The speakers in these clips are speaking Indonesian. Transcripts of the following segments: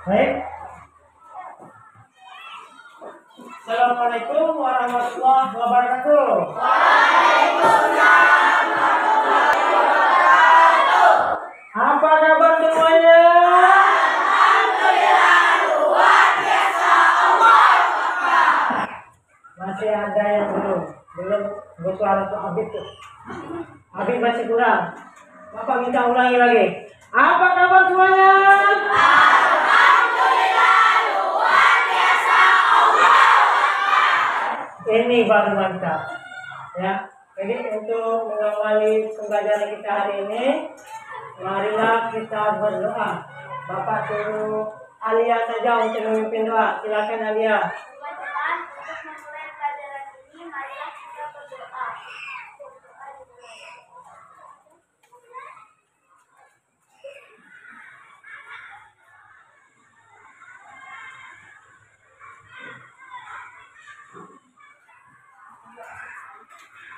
Baik. Assalamualaikum warahmatullahi wabarakatuh. Waalaikumsalam warahmatullahi wabarakatuh. Apa kabar semuanya? Alhamdulillah, luar biasa. Allah. Masih ada yang belum bersuara tuh Abid tuh. Abid masih kurang. Bapak minta ulangi lagi. Apa kabar semuanya? Ini baru mantap, ya. Jadi untuk mengawali pembelajaran kita hari ini, marilah kita berdoa. Bapak suruh Alia saja untuk memimpin doa. Silakan Alia. Untuk memulai pelajaran ini, marilah kita berdoa.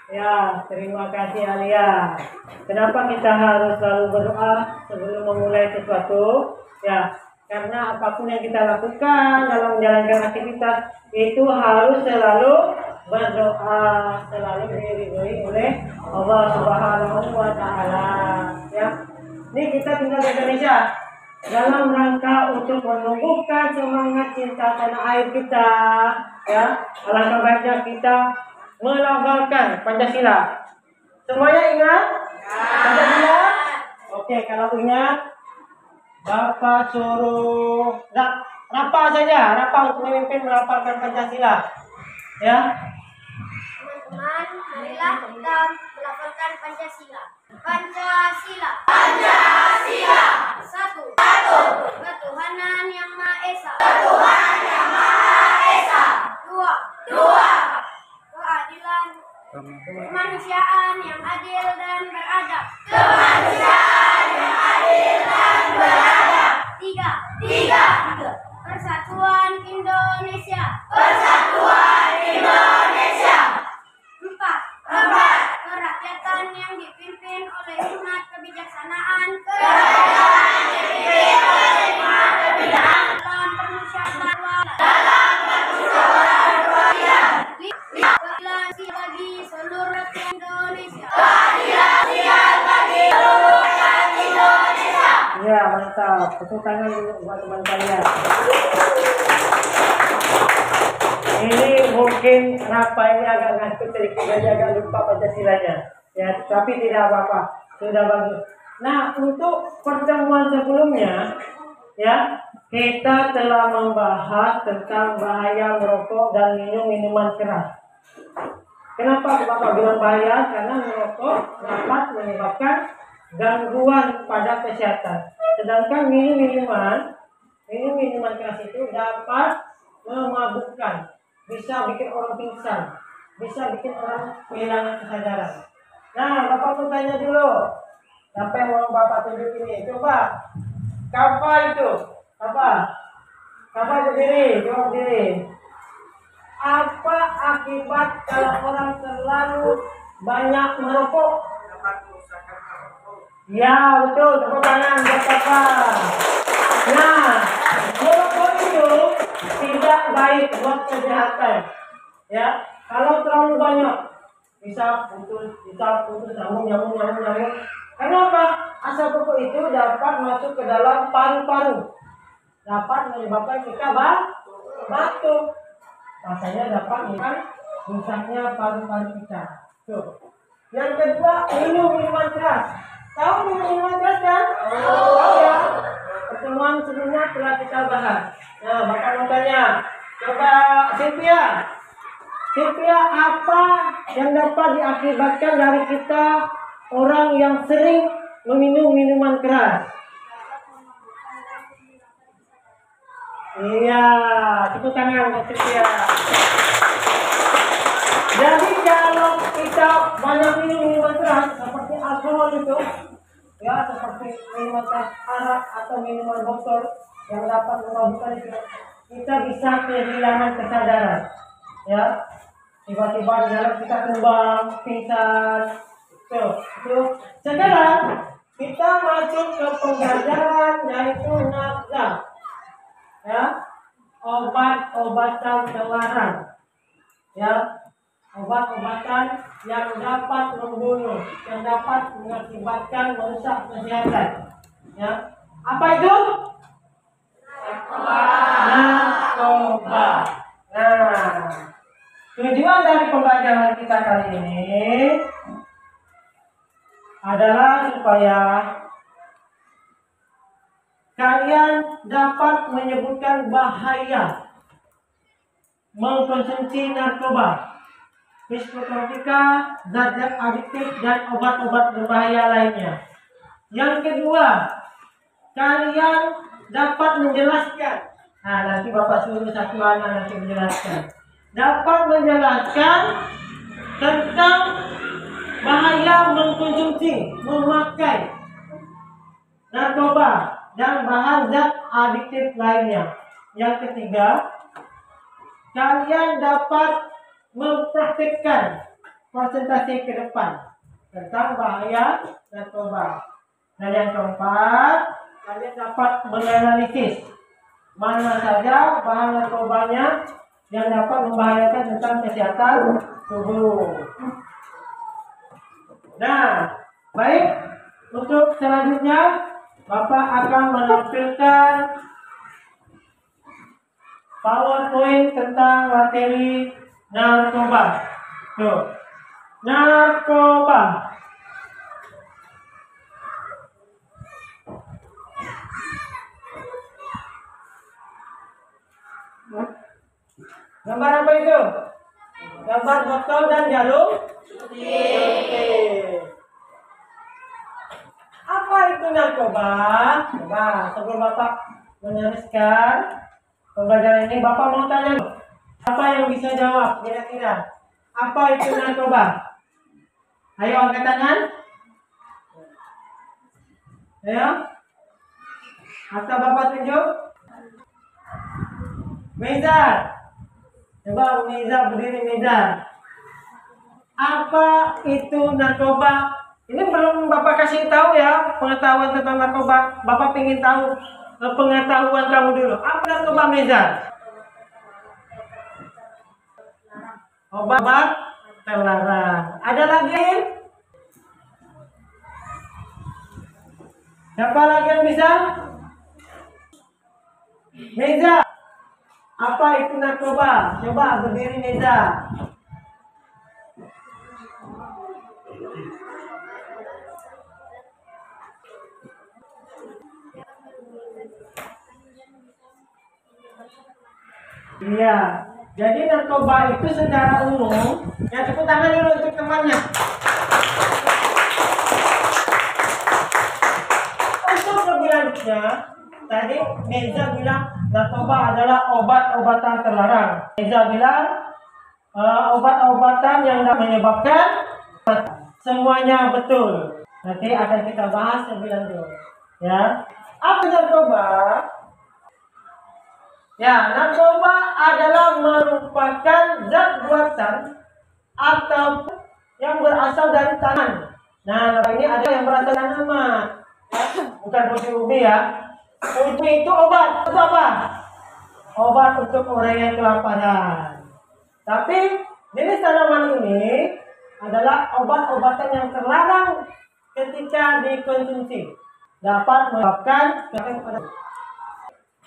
Ya, terima kasih Alia. Kenapa kita harus selalu berdoa sebelum memulai sesuatu? Ya, karena apapun yang kita lakukan dalam menjalankan aktivitas itu harus selalu berdoa, selalu diridhoi oleh Allah Subhanahu wa taala. Ya. Ini kita tinggal di Indonesia dalam rangka untuk menumbuhkan semangat cinta tanah air kita. Ya, alangkah baiknya kita melafalkan Pancasila. Semuanya ingat? Pancasila? Oke, kalau ingat, Bapak suruh Rapa saja, Rapa untuk memimpin melafalkan Pancasila. Ya. Teman-teman, marilah kita melafalkan Pancasila. Pancasila. Pancasila. Satu. Ketuhanan yang Maha Esa. Tuhan yang Maha Esa. Dua. 2. Keadilan. Kemanusiaan yang adil dan beradab. Kemanusiaan yang adil dan beradab. 3. Persatuan Indonesia. Persatuan Indonesia. 4. Kerakyatan yang dipimpin oleh hikmat kebijaksanaan. Kerajaan dipimpin oleh hikmat kebijaksanaan. Dalam permusyawaratan. Dalam permusyawaratan keadilan. 5. Bagi seluruh rakyat Indonesia. Keadilan sosial bagi seluruh rakyat Indonesia. Ya, mantap. Tepuk tangan dulu buat teman kalian. Ini mungkin Rapa ini agak ngantuk sedikit, jadi agak lupa Pancasilanya. Ya, tapi tidak apa-apa. Sudah bagus. Nah, untuk pertemuan sebelumnya, ya, kita telah membahas tentang bahaya merokok dan minum minuman keras. Kenapa Bapak bilang bahaya? Karena merokok dapat menyebabkan gangguan pada kesehatan. Sedangkan minuman keras itu dapat memabukkan, bisa bikin orang pingsan, bisa bikin orang kehilangan kesadaran. Nah, Bapak mau tanya dulu, siapa yang mau Bapak tunjuk ini? Coba, Kafa itu, Kafa berdiri, jawab berdiri. Apa akibat kalau orang terlalu banyak merokok? Ya, betul. Tepuk tangan buat Bapak. Nah, merokok itu tidak baik buat kesehatan. Ya, kalau terlalu banyak bisa putus nyamuk. Kenapa? Asap rokok itu dapat masuk ke dalam paru-paru, dapat menyebabkan kita batuk. Rasanya dapat rusaknya paru-paru kita. Tuh. Yang kedua, minum minuman keras. Tahu minuman keras kan? Tahu ya? Pertemuan sebelumnya telah kita bahas. Nah, Bapak mau tanya. Coba Sylvia, apa yang dapat diakibatkan dari kita orang yang sering meminum minuman keras? Iya, tepuk tangan buat Sylvia. Jadi kalau kita banyak minum minuman keras seperti alkohol itu, ya seperti minuman keras arak atau minuman botol yang dapat memabukkan itu, kita bisa kehilangan kesadaran. Ya, tiba-tiba di dalam kita tumbang, pingsan. Tuh. Sekarang kita masuk ke pembelajaran yaitu nafza. ya, obat-obatan terlarang, ya, obat-obatan yang dapat membunuh, yang dapat mengakibatkan merusak kesehatan, ya. Apa itu? Narkoba. Nah, tujuan dari pembelajaran kita kali ini adalah supaya kalian dapat menyebutkan bahaya mengkonsumsi narkoba, psikotropika, zat-zat adiktif, dan obat-obat berbahaya lainnya. Yang kedua, kalian dapat menjelaskan. Nah, nanti Bapak suruh satu anak nanti menjelaskan. Dapat menjelaskan tentang bahaya mengkonsumsi, memakai narkoba dan bahan zat adiktif lainnya. Yang ketiga, kalian dapat mempraktikkan presentasi ke depan tentang bahaya narkoba. Dan yang keempat, kalian dapat menganalisis mana saja bahan narkobanya yang dapat membahayakan tentang kesehatan tubuh. Nah, baik, untuk selanjutnya Bapak akan menampilkan PowerPoint tentang materi narkoba. Tuh, narkoba. Gambar apa itu? Gambar botol dan jarum? Oke. Apa itu narkoba? Coba sebelum Bapak meneruskan pembelajaran ini, Bapak mau tanya, apa yang bisa jawab kira-kira? Apa itu narkoba? Ayo angkat tangan. Ayo. Atau Bapak tunjuk? Meza. Coba Meza berdiri, Meza. Apa itu narkoba? Ini belum Bapak kasih tahu ya pengetahuan tentang narkoba. Bapak ingin tahu pengetahuan kamu dulu. Apa narkoba, Meza? Obat terlarang. Ada lagi? Siapa lagi yang bisa? Meza. Apa itu narkoba? Coba berdiri, Meza. Iya, jadi narkoba itu secara umum, ya tepuk tangan dulu untuk temannya. Untuk lebih lanjutnya, tadi Meza bilang narkoba adalah obat-obatan terlarang. Meza bilang obat-obatan yang menyebabkan semuanya betul. Nanti akan kita bahas lebih lanjut. Ya, apa narkoba? Ya, narkoba adalah merupakan zat buatan atau yang berasal dari tanaman. Nah, ini ada yang berasal dari tanaman, bukan putih ubi ya. Putih itu obat, itu apa? Obat untuk orang yang kelaparan. Tapi jenis tanaman ini adalah obat-obatan yang terlarang ketika dikonsumsi. Dapat menyebabkan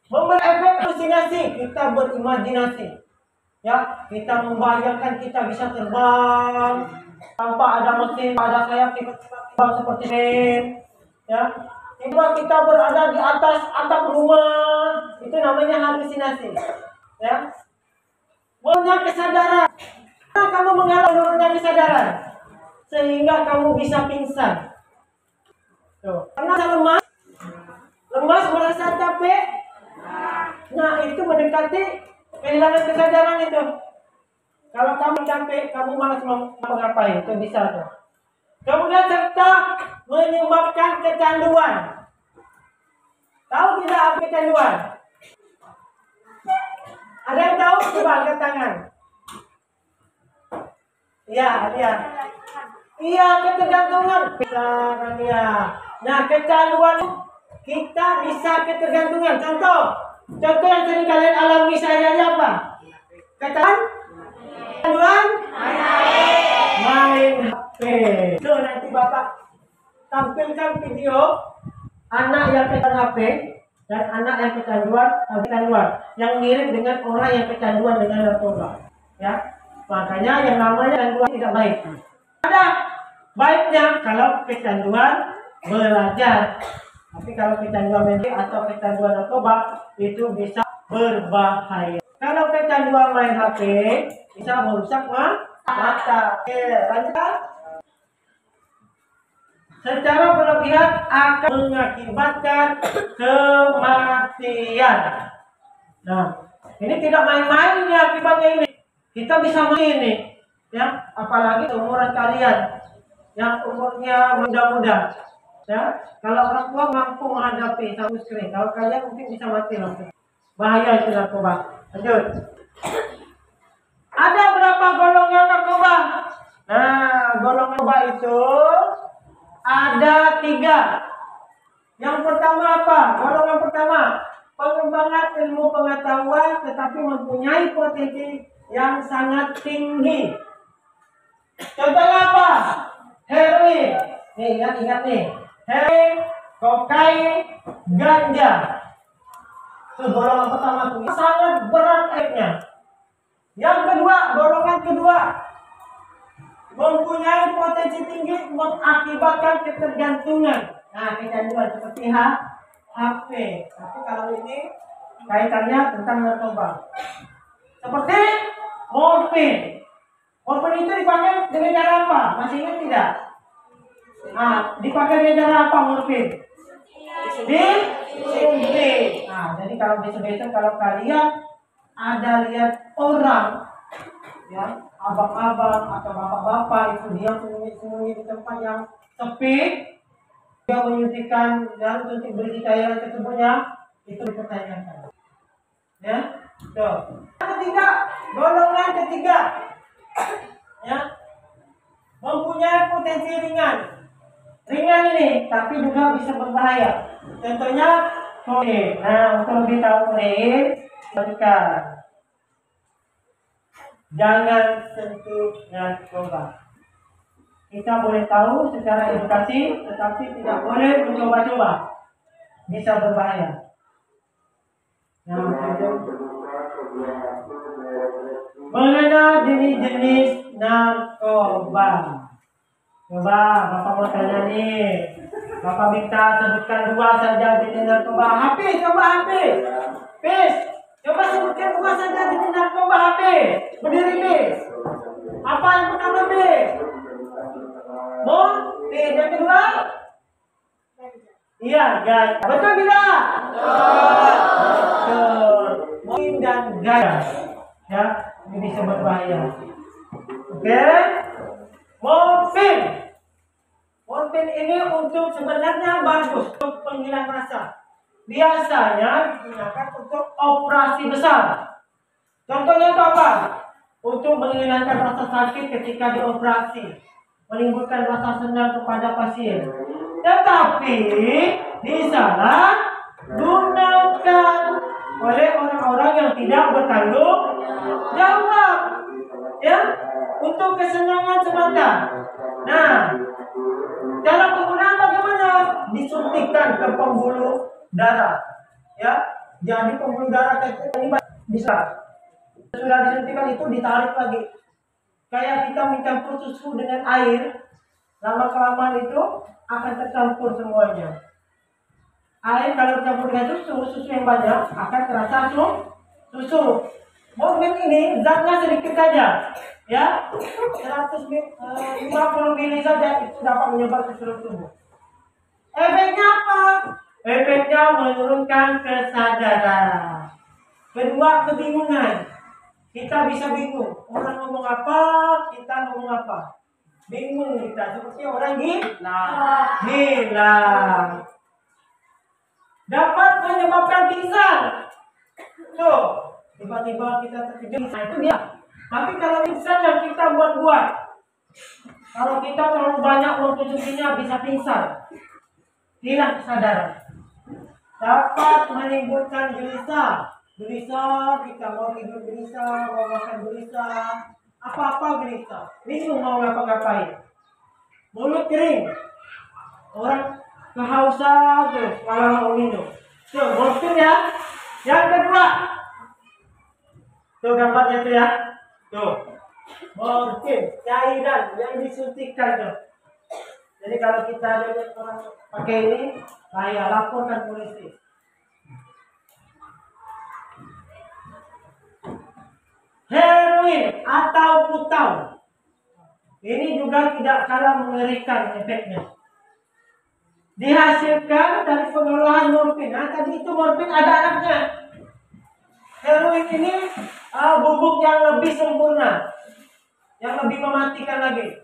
memberi efek halusinasi, kita berimajinasi, ya, kita membayangkan kita bisa terbang tanpa ada mesin, ada sayap, tiba-tiba terbang seperti ini, ya, tiba kita berada di atas atap rumah, itu namanya halusinasi, ya. Menurunnya kesadaran, karena kamu mengalami menurunnya kesadaran, sehingga kamu bisa pingsan. Tuh, karena lemas merasa capek. Nah, itu mendekati kehilangan kesadaran itu. Kalau kamu capek, kamu malas ngapain, itu bisa tuh. Kemudian serta menyebabkan kecanduan. Tahu tidak apa kecanduan? Ada yang tahu? Coba angkat tangan. Iya, iya. Iya, ketergantungan. Nah, kecanduan kita bisa ketergantungan. Contoh, Contoh yang sering kalian alami sehari-hari apa? Kecanduan main HP. So nanti Bapak tampilkan video anak yang kecanduan HP dan anak yang kecanduan, yang mirip dengan orang yang kecanduan dengan narkoba. Ya, makanya yang namanya kecanduan tidak baik. Ada baiknya kalau kecanduan belajar, tapi kalau kecanduan media atau kecanduan narkoba itu bisa berbahaya. Kalau kecanduan main HP bisa merusak mata. Oke, lanjut. Secara berlebihan akan mengakibatkan kematian. Nah, ini tidak main-main ya akibatnya ini. Kita bisa main ini, ya, apalagi umuran kalian yang umurnya muda-muda. Ya, kalau orang tua mampu menghadapi satu screen, kalau kalian mungkin bisa mati langsung. Bahaya itu narkoba. Lanjut. Ada berapa golongan narkoba? Nah, golongan narkoba itu ada 3. Yang pertama apa? Golongan pertama, pengembangan ilmu pengetahuan tetapi mempunyai potensi yang sangat tinggi. Contohnya apa? Heroin. Nih, ingat nih. Heroin, kokain, ganja. Itu golongan pertama itu sangat berat efeknya. Yang kedua, golongan kedua, mempunyai potensi tinggi mengakibatkan ketergantungan. Nah, kecanduan seperti HP. Tapi kalau ini kaitannya tentang narkoba. Seperti morfin. Morfin itu dipakai dengan cara apa? Masih ingat tidak? Nah, dipakai dengan cara apa morfin? Disuntik. Nah, jadi kalau besok-besok kalau kalian ada lihat orang, ya, abang-abang atau bapak-bapak itu dia sembunyi-sembunyi di tempat yang sepi, dia menyuntikkan dan suntik berisi cairan tersebutnya, itu dipertanyakan. Ya, tuh. Golongan ketiga, ya, mempunyai potensi ringan. Ringan ini, tapi juga bisa berbahaya. Contohnya kokain. Nah, untuk lebih tahu kokain, perhatikan. Jangan sentuh narkoba. Kita boleh tahu secara edukasi, tetapi tidak boleh mencoba-coba. Bisa berbahaya. Nah, mengenal jenis-jenis narkoba. Coba Bapak mau tanya nih. Bapak minta sebutkan 2 saja jenis narkoba. Habis, coba habis. Coba sebutkan 2 saja jenis narkoba habis. Berdiri bis. Apa yang pertama bis? Morfin. Yang kedua? Iya, guys. Betul tidak? Betul. Morfin dan gas. Ya, ini bisa berbahaya. Oke. Morfin. Morfin ini untuk sebenarnya bagus untuk penghilang rasa. Biasanya digunakan untuk operasi besar. Contohnya itu apa? Untuk menghilangkan rasa sakit ketika dioperasi, menimbulkan rasa senang kepada pasien. Tetapi disalahgunakan oleh orang-orang yang tidak bertanggung jawab, ya, untuk kesenangan semata. Nah, cara penggunaan bagaimana? Disuntikkan ke pembuluh darah, ya. Jadi pembuluh darah ini bisa sudah disuntikan itu ditarik lagi. Kayak kita mencampur susu dengan air, lama kelamaan itu akan tercampur semuanya. Air kalau dicampur dengan susu yang banyak akan terasa susu. Morfin ini zatnya sedikit saja, ya, 150 ml saja itu dapat menyebar ke seluruh tubuh. Efeknya apa? Efeknya menurunkan kesadaran. Kedua, kebingungan. Kita bisa bingung. Orang ngomong apa, kita ngomong apa. Bingung kita. Seperti orang gila. Dapat menyebabkan pingsan. Tuh, tiba-tiba kita terkejut. Nah, itu dia. Tapi kalau pingsan yang kita buat-buat. Kalau kita terlalu banyak mengkonsumsinya bisa pingsan. Hilang kesadaran. dapat menimbulkan gelisah. Gelisah, kita mau tidur gelisah, mau makan gelisah, apa-apa gelisah. Bingung mau ngapa-ngapain. Mulut kering. Orang kehausan terus, malah mau minum. Tuh, morfin ya. Yang kedua. Tuh gambarnya tuh ya. Tuh. Morfin, cairan yang disuntikkan tuh. Jadi kalau kita lihat orang pakai ini, saya laporkan polisi. Heroin atau putau. Ini juga tidak kalah mengerikan efeknya. Dihasilkan dari pengolahan morfin. Nah, tadi itu morfin ada anaknya. Heroin ini bubuk yang lebih sempurna, yang lebih mematikan lagi.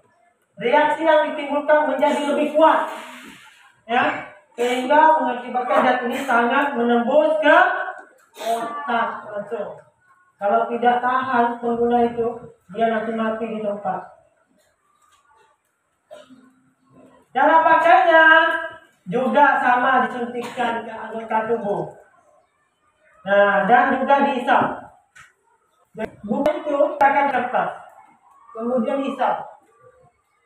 Reaksi yang ditimbulkan menjadi lebih kuat, ya, sehingga mengakibatkan zat ini sangat menembus ke otak langsung. Kalau tidak tahan pengguna itu, dia nanti mati di tempat. Cara pakainya juga sama, disuntikkan ke anggota tubuh. Nah, dan juga dihisap. Bunga itu akan kertas, kemudian dihisap.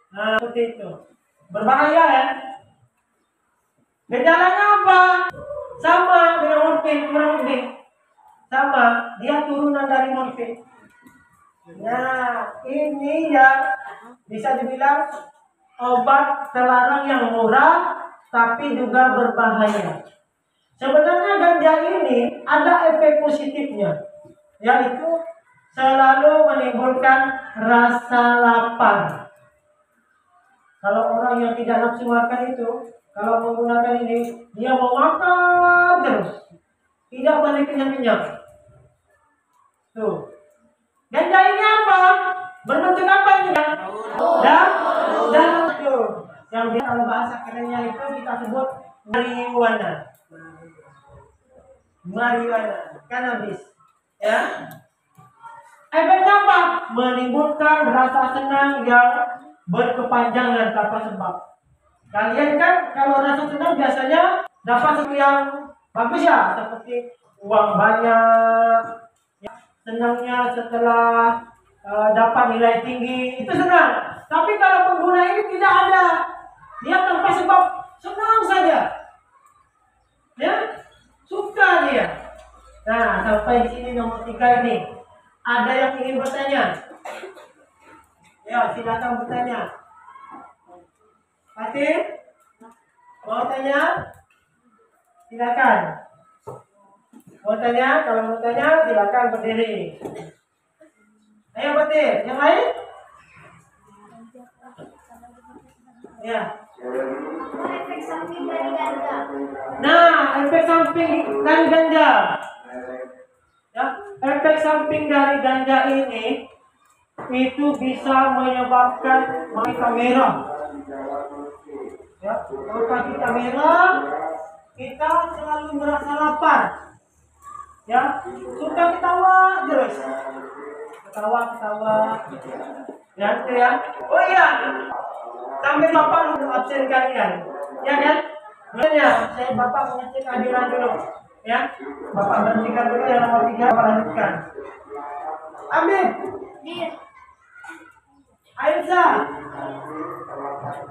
Nah, seperti itu. Berbahaya ya. Gejalanya apa? Sama dengan morfin, kurang lebih. Sama, dia turunan dari morfin. Nah, ini yang bisa dibilang obat terlarang yang murah, tapi juga berbahaya. Sebenarnya ganja ini ada efek positifnya, yaitu selalu menimbulkan rasa lapar. Kalau orang yang tidak nafsu makan itu, kalau menggunakan ini, dia mau makan terus, tidak boleh kenyang-kenyang. Tuh, ganja ini apa? Berbentuk apa ini? Dan tuh, yang dia kalau bahasa kerennya itu kita sebut marijuana. Marijuana, cannabis, ya. Efeknya apa? Menimbulkan rasa senang yang berkepanjangan tanpa sebab. Kalian kan kalau rasa senang biasanya dapat sesuatu yang bagus ya, seperti uang banyak, ya, senangnya setelah dapat nilai tinggi, itu senang. Tapi kalau pengguna ini tidak ada, dia tanpa sebab senang saja, ya, suka dia. Nah, sampai di sini nomor 3 ini. Ada yang ingin bertanya? Ya, silakan bertanya. Fatih, mau tanya? Silakan. Mau tanya? Kalau mau tanya, silakan berdiri. Ayo Fatih, yang lain? Ya. Efek samping dari ganja. Nah, efek samping dari ganja. Ya, efek samping dari ganja ini itu bisa menyebabkan mata merah. Ya, kalau kita merah, kita selalu merasa lapar. Ya, suka ketawa terus. Ketawa. Ya, itu ya. Oh iya, sampai bapak lu absen kalian, ya kan? Makanya saya bapak mengecek kehadiran dulu. Ya, bapak berhentikan dulu yang nomor 3, bapak lanjutkan. Amin. Dir. Aisyah.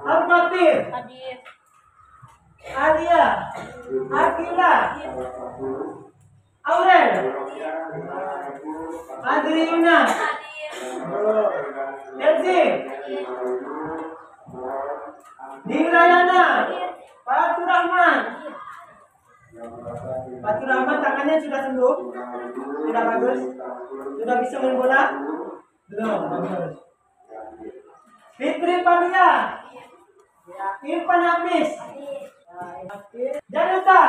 Al-Fatir. Hadir. Alia. Akila. Aurel. Adriuna. Elsie. Dirayana. Fatur Rahman. Fatur Rahman tangannya sudah sembuh? Sudah bagus? Sudah bisa main bola? Belum, bagus. Fitri Palia. Irfan Hamis. Janita.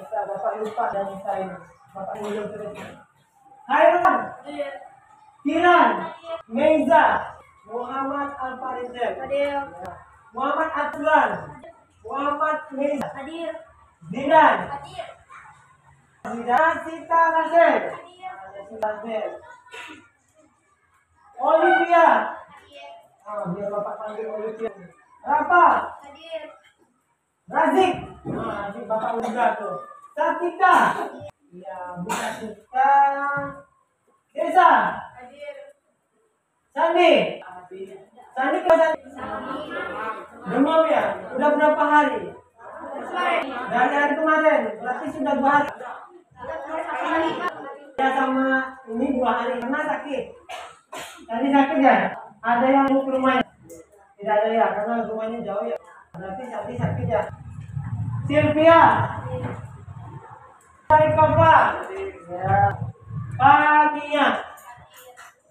Bapak lupa Janita ini. Bapak belum terus. Hairun. Kiran. Meiza. Muhammad Al-Farizal. Muhammad Atulan. Muhammad Meiza. Hadir. Zidan. Hadir. Zidan Sita Nasir. Hadir. Olivia. Hadir. Biar bapak panggil Olivia. Rafa. Hadir. Razik. Nah, Razik bapak juga tuh. Satika. Iya, Bu Satika. Desa. Sandi. Sandi kelas demam ya? Udah berapa hari? Dari hari kemarin. Berarti sudah 2 hari. Ya sama ini 2 hari karena sakit. Tadi sakit ya? Ada yang mau ke rumahnya? Tidak ada ya, karena rumahnya jauh ya. Berarti tadi sakit ya. Sylvia. Baik Bapak. Ya. Paginya.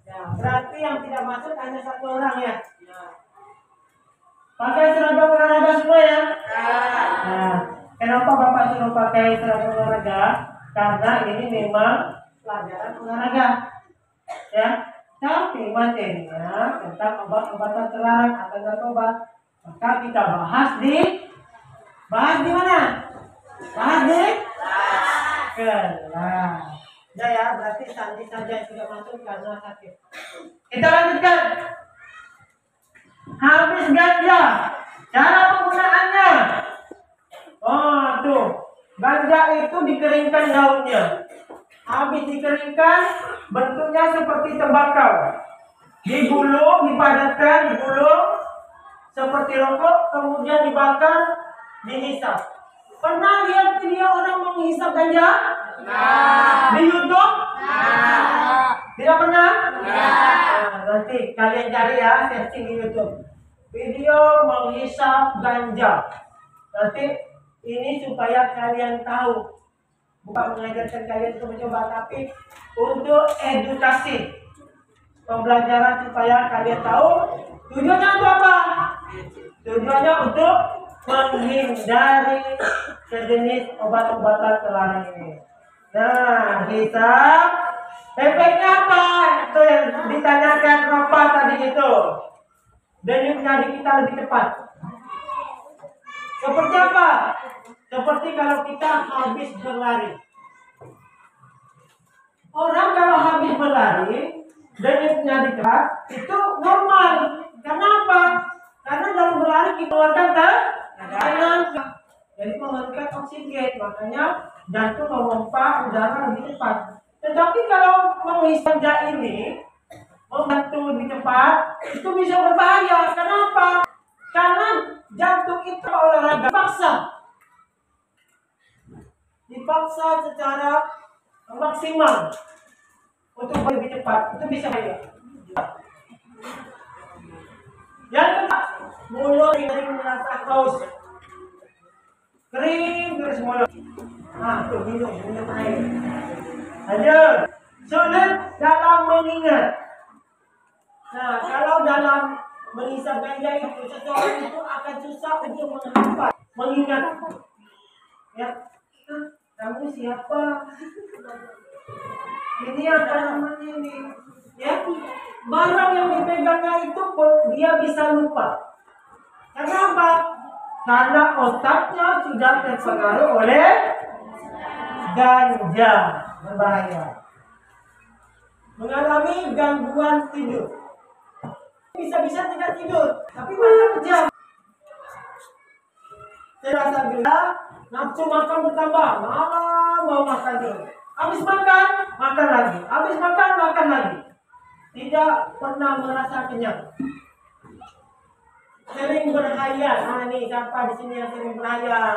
Ya, berarti yang tidak masuk hanya 1 orang ya. Pakai seragam olahraga semua ya. Nah, kenapa Bapak suruh pakai seragam olahraga? Karena ini memang pelajaran olahraga. Ya. Tapi materinya tentang obat-obatan terlarang atau narkoba. Maka kita bahas di mana? Bahas di kelas. Udah ya, berarti Sandi saja yang tidak masuk karena sakit. Kita lanjutkan. Habis ganja, cara penggunaannya. Oh tuh, ganja itu dikeringkan daunnya. Habis dikeringkan, bentuknya seperti tembakau. Digulung, dipadatkan, digulung seperti rokok, kemudian dibakar, dihisap. Pernah lihat video orang menghisap ganja? Nah. Di YouTube? Nah. Tidak pernah? Nah, nanti kalian cari ya, searching di YouTube. Video menghisap ganja. Nanti ini supaya kalian tahu. Bukan mengajarkan kalian untuk mencoba, tapi untuk edukasi. Pembelajaran supaya kalian tahu. Tujuannya untuk apa? Tujuannya untuk menghindari sejenis obat-obatan terlarang ini. Nah, hisap. Efeknya apa? Itu yang ditanyakan apa tadi itu. Denyut nadi kita lebih cepat. Seperti apa? Seperti kalau kita habis berlari. Orang kalau habis berlari, denyut nadi cepat, itu normal. Kenapa? Karena dalam berlari kita keluarkan tekanan. Jadi mengeluarkan oksigen, makanya jantung memompa udara lebih cepat. Tetapi kalau menghisap ganja ini membantu lebih cepat, itu bisa berbahaya. Kenapa? Karena jantung itu olahraga dipaksa secara maksimal untuk lebih cepat, itu bisa bahaya. Yang kedua, mulut sering merasa haus, kering terus mulut. Nah, tuh minum air. Lanjut. Sulit dalam mengingat. Nah, kalau dalam menghisap ganja itu seseorang itu akan susah untuk menghafal, mengingat. Ya, kamu siapa? Ini apa namanya ini? Ya, barang yang dipegangnya itu pun dia bisa lupa. Kenapa? Karena otaknya sudah terpengaruh oleh ganja, berbahaya. Mengalami gangguan tidur. Bisa-bisa tidak tidur, tapi malam jam. Terasa gila, nafsu makan bertambah, malam mau makan terus. Habis makan, makan lagi. Habis makan, makan lagi. Tidak pernah merasa kenyang. Sering berhayal. Nah nih, siapa di sini yang sering berhayal?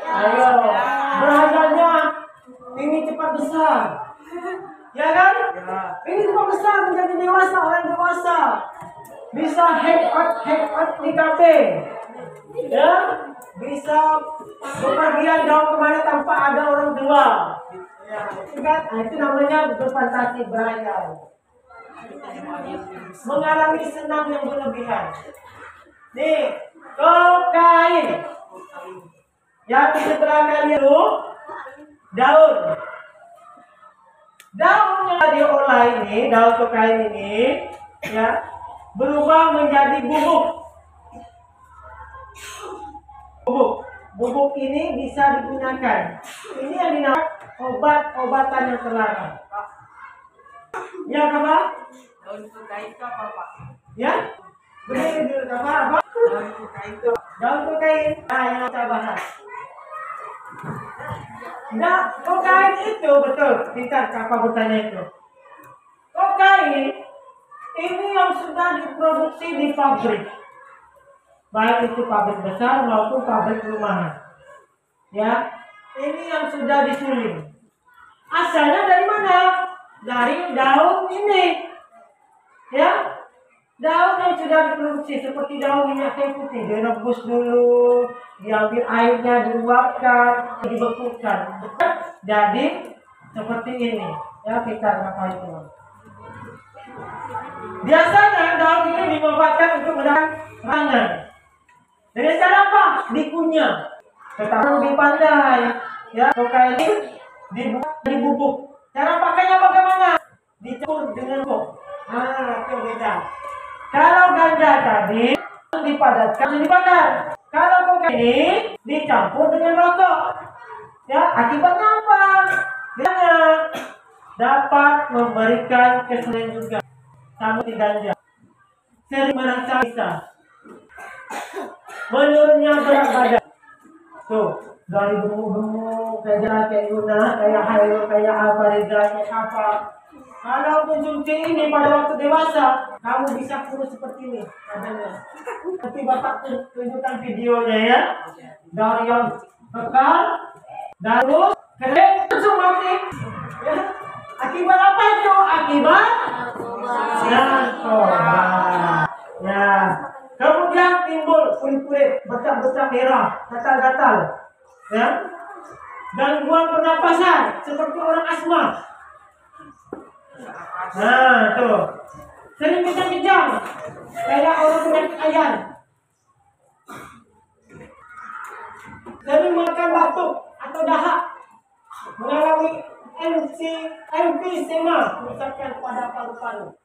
Ayo, berhayalnya ini cepat besar. Ya kan? Ini cepat besar menjadi dewasa, orang dewasa. Bisa hangout di kafe. Ya, bisa bepergian jauh kemana tanpa ada orang tua. Ya, itu kan? Nah, itu namanya berfantasi, berhayal. Mengalami senang yang berlebihan. Nih, kokain. Yang setelah kalian itu daun. Daun yang diolah ini, daun kokain ini, ya, berubah menjadi bubuk. Bubuk ini bisa digunakan. Ini yang dinamakan obat-obatan yang terlarang. Ya, apa? Daun kokain itu apa, Pak? Ya? Berdiri dulu apa? Daun kokain. Nah, yang kita bahas. Nah, kokain itu betul. Kita apa bertanya itu? Kokain ini yang sudah diproduksi di pabrik. Baik itu pabrik besar maupun pabrik rumahan. Ya, ini yang sudah disuling. Asalnya dari mana? Dari daun ini. Ya, daun yang sudah diproduksi seperti daun minyak kayu putih direbus dulu, diambil airnya, diuapkan, dibekukan. Jadi seperti ini. Ya, kita apa itu? Biasanya daun ini dimanfaatkan untuk mendapatkan makanan. Dengan cara apa? Dikunyah. Tetapi lebih pandai. Ya, kokain ini dibubuk. Cara pakainya bagaimana? Dicampur dengan kok. Nah, itu beda. Kalau ganja tadi dipadatkan dibakar. Kalau kokain ini dicampur dengan rokok. Ya, akibatnya apa? Biasanya dapat memberikan kesenangan juga. Sama di ganja. Sering merasa bisa. Menurunnya berat badan. Tuh, dari gemuk-gemuk, kayak Yuna, kayak Hayo, kayak apa, Reza, kayak apa. Kalau konsumsi ini pada waktu dewasa, kamu bisa kurus seperti ini adanya. Nanti Bapak tunjukkan videonya ya. Dari yang kekal, terus kering, langsung mati. Ya. Akibat apa itu? Akibat narkoba. Ya. Kemudian timbul kulit-kulit, bercak-bercak merah, gatal-gatal. Ya. Gangguan pernapasan seperti orang asma. Nah, tuh. Sering kejang-kejang kayak orang penyakit ayan. Sering makan batuk atau dahak. Mengalami emfisema, kerusakan pada paru-paru.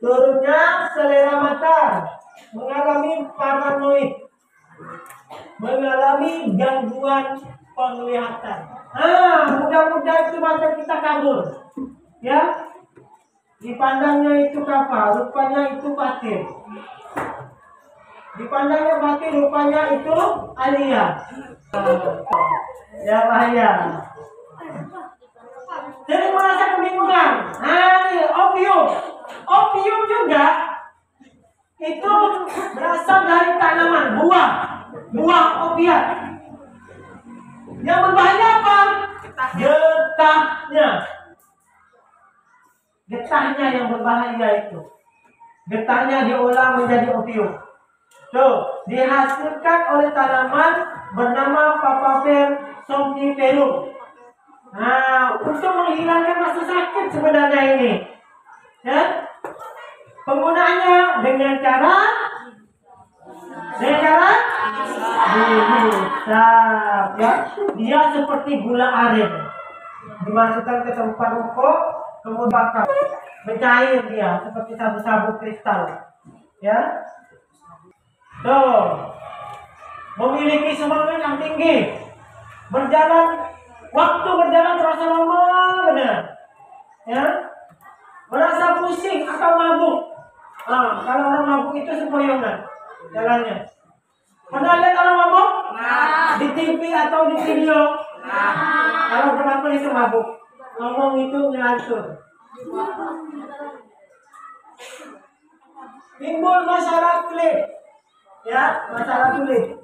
Turunnya selera mata, mengalami paranoid, mengalami gangguan penglihatan. Mudah-mudahan itu mata kita kabur. Ya, dipandangnya itu kapal, rupanya itu patir. Dipandangnya patir, rupanya itu alia. Ya bahaya. Jadi merasa kebingungan. Ini opium. Opium juga itu berasal dari tanaman, buah opiat. Yang berbahaya apa? Getahnya yang berbahaya itu. Getahnya diolah menjadi opium. Tuh, dihasilkan oleh tanaman bernama Papaver somniferum. Nah, untuk menghilangkan rasa sakit sebenarnya ini. Ya. Penggunaannya dengan cara dihisap, ya. Dia seperti gula aren. Dimasukkan ke tempat rokok, kemudian bakar. Mencair dia seperti sabu-sabu kristal. Ya. Tuh. Memiliki semangat yang tinggi. Waktu berjalan terasa lama benar. Ya. Merasa pusing atau mabuk. Kalau orang mabuk itu sempoyongan jalannya. Pernah lihat orang mabuk? Di TV atau di video? Kalau kenapa itu mabuk? Ngomong itu ngelantur. Timbul masalah kulit. Ya, masalah kulit.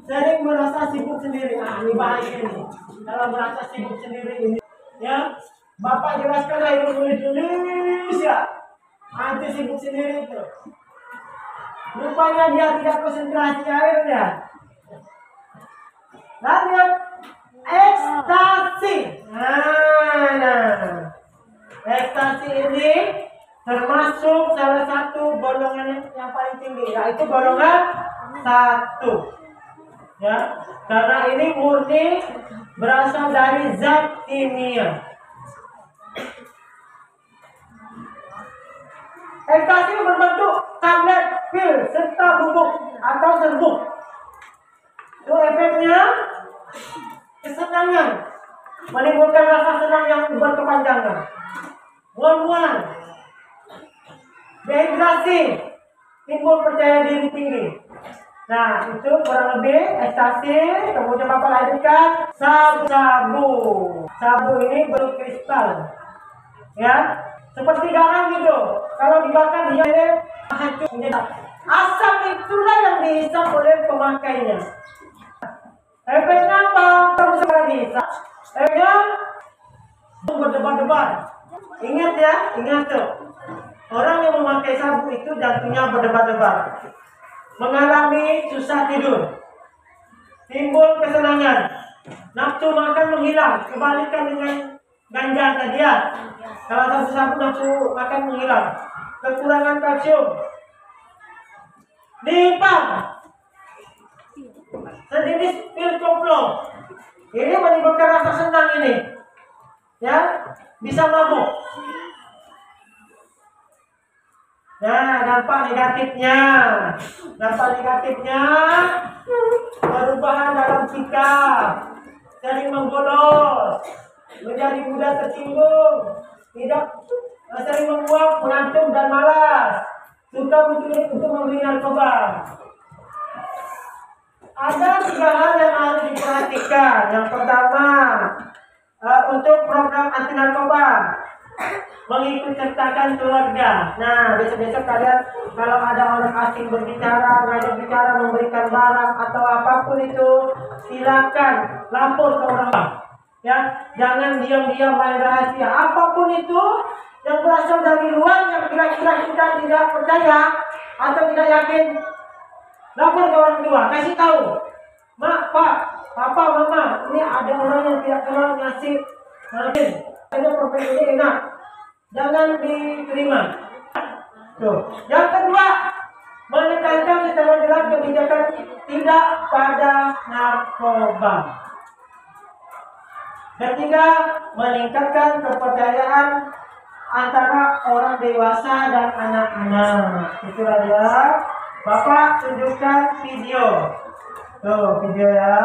Sering merasa sibuk sendiri. Ini bahaya ini. Kalau merasa sibuk sendiri ini, ya, Bapak jelaskan lagi tulis ya. Nanti sibuk sendiri itu. Rupanya dia tidak konsentrasi airnya. Lanjut, ekstasi. Ekstasi ini termasuk salah satu golongan yang paling tinggi, yaitu golongan 1. Ya, karena ini murni berasal dari zat kimia. Ekstasi berbentuk tablet, pil, serta bubuk atau serbuk. Itu efeknya kesenangan, menimbulkan rasa senang yang berkepanjangan, mual-mualan. dehidrasi, timbul percaya diri tinggi. Nah, itu kurang lebih ekstasi. Kemudian Bapak lanjutkan sabu. Sabu ini bentuk kristal, ya, seperti garam gitu. Kalau dibakar dia ini hancur menjadi asam. Itulah yang dihisap oleh pemakainya. Efeknya apa? Kamu sekarang dihisap. Efeknya berdebar-debar. Ingat ya, ingat tuh. Orang yang memakai sabu itu jantungnya berdebar-debar, mengalami susah tidur, timbul kesenangan, nafsu makan menghilang. Kebalikan dengan ganja tadi ya. Kalau sabu-sabu nafsu makan menghilang, kekurangan kalsium, dihimpang, sejenis pil koplo. Ini menimbulkan rasa senang ini, ya, bisa mabuk. Nah, dampak negatifnya perubahan dalam sikap, sering mengbolos, menjadi mudah tersinggung, tidak sering menguap, mengantuk dan malas, suka mencuri untuk membeli narkoba. Ada 3 hal yang harus diperhatikan. Yang pertama, untuk program anti narkoba, mengikut sertakan keluarga. Nah, besok-besok kalian kalau ada orang asing berbicara, ngajak bicara, memberikan barang atau apapun itu, silakan lapor ke orang. Ya, jangan diam-diam main rahasia. Apapun itu yang berasal dari luar yang kira-kira kita tidak percaya atau tidak yakin, lapor ke orang tua, kasih tahu. Mak, Pak, Papa, Mama, ini ada orang yang tidak kenal ngasih. Ini profesi ini enak, jangan diterima. Tuh. Yang kedua, menekankan secara jelas kebijakan tidak pada narkoba. Ketiga, meningkatkan kepercayaan antara orang dewasa dan anak-anak. Itulah ya. Bapak tunjukkan video. Tuh, video ya.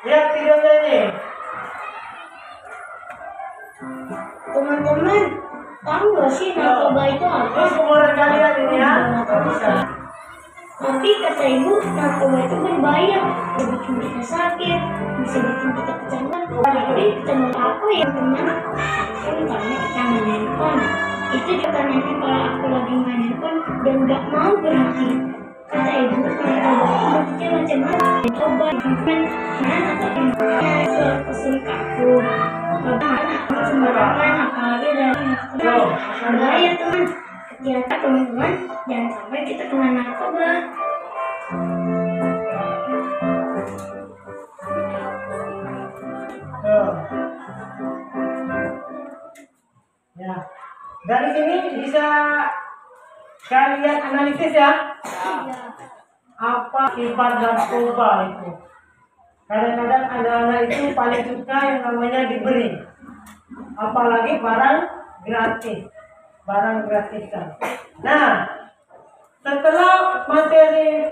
Lihat videonya ini. Teman-teman, tahu nggak sih narkoba itu apa? Ini seumuran kalian ini ya. Tapi kata ibu, narkoba itu berbahaya, bisa bikin kita sakit, bisa bikin kita kecemasan. Tapi teman aku yang teman karena kita main handphone. Itu juga karena kalau aku lagi main handphone dan nggak mau berhenti. Kata ibu, narkoba itu bentuknya macam-macam. Narkoba, main atau ke kesulit aku. Sembarangan apalagi dari bahaya teman. Kira-kira teman-teman, jangan sampai kita kena narkoba. Ya. Dari sini bisa kalian analisis ya. Apa sifat narkoba itu? Kadang-kadang anak-anak itu paling suka yang namanya diberi, apalagi barang gratis, barang gratisan. Nah, setelah materi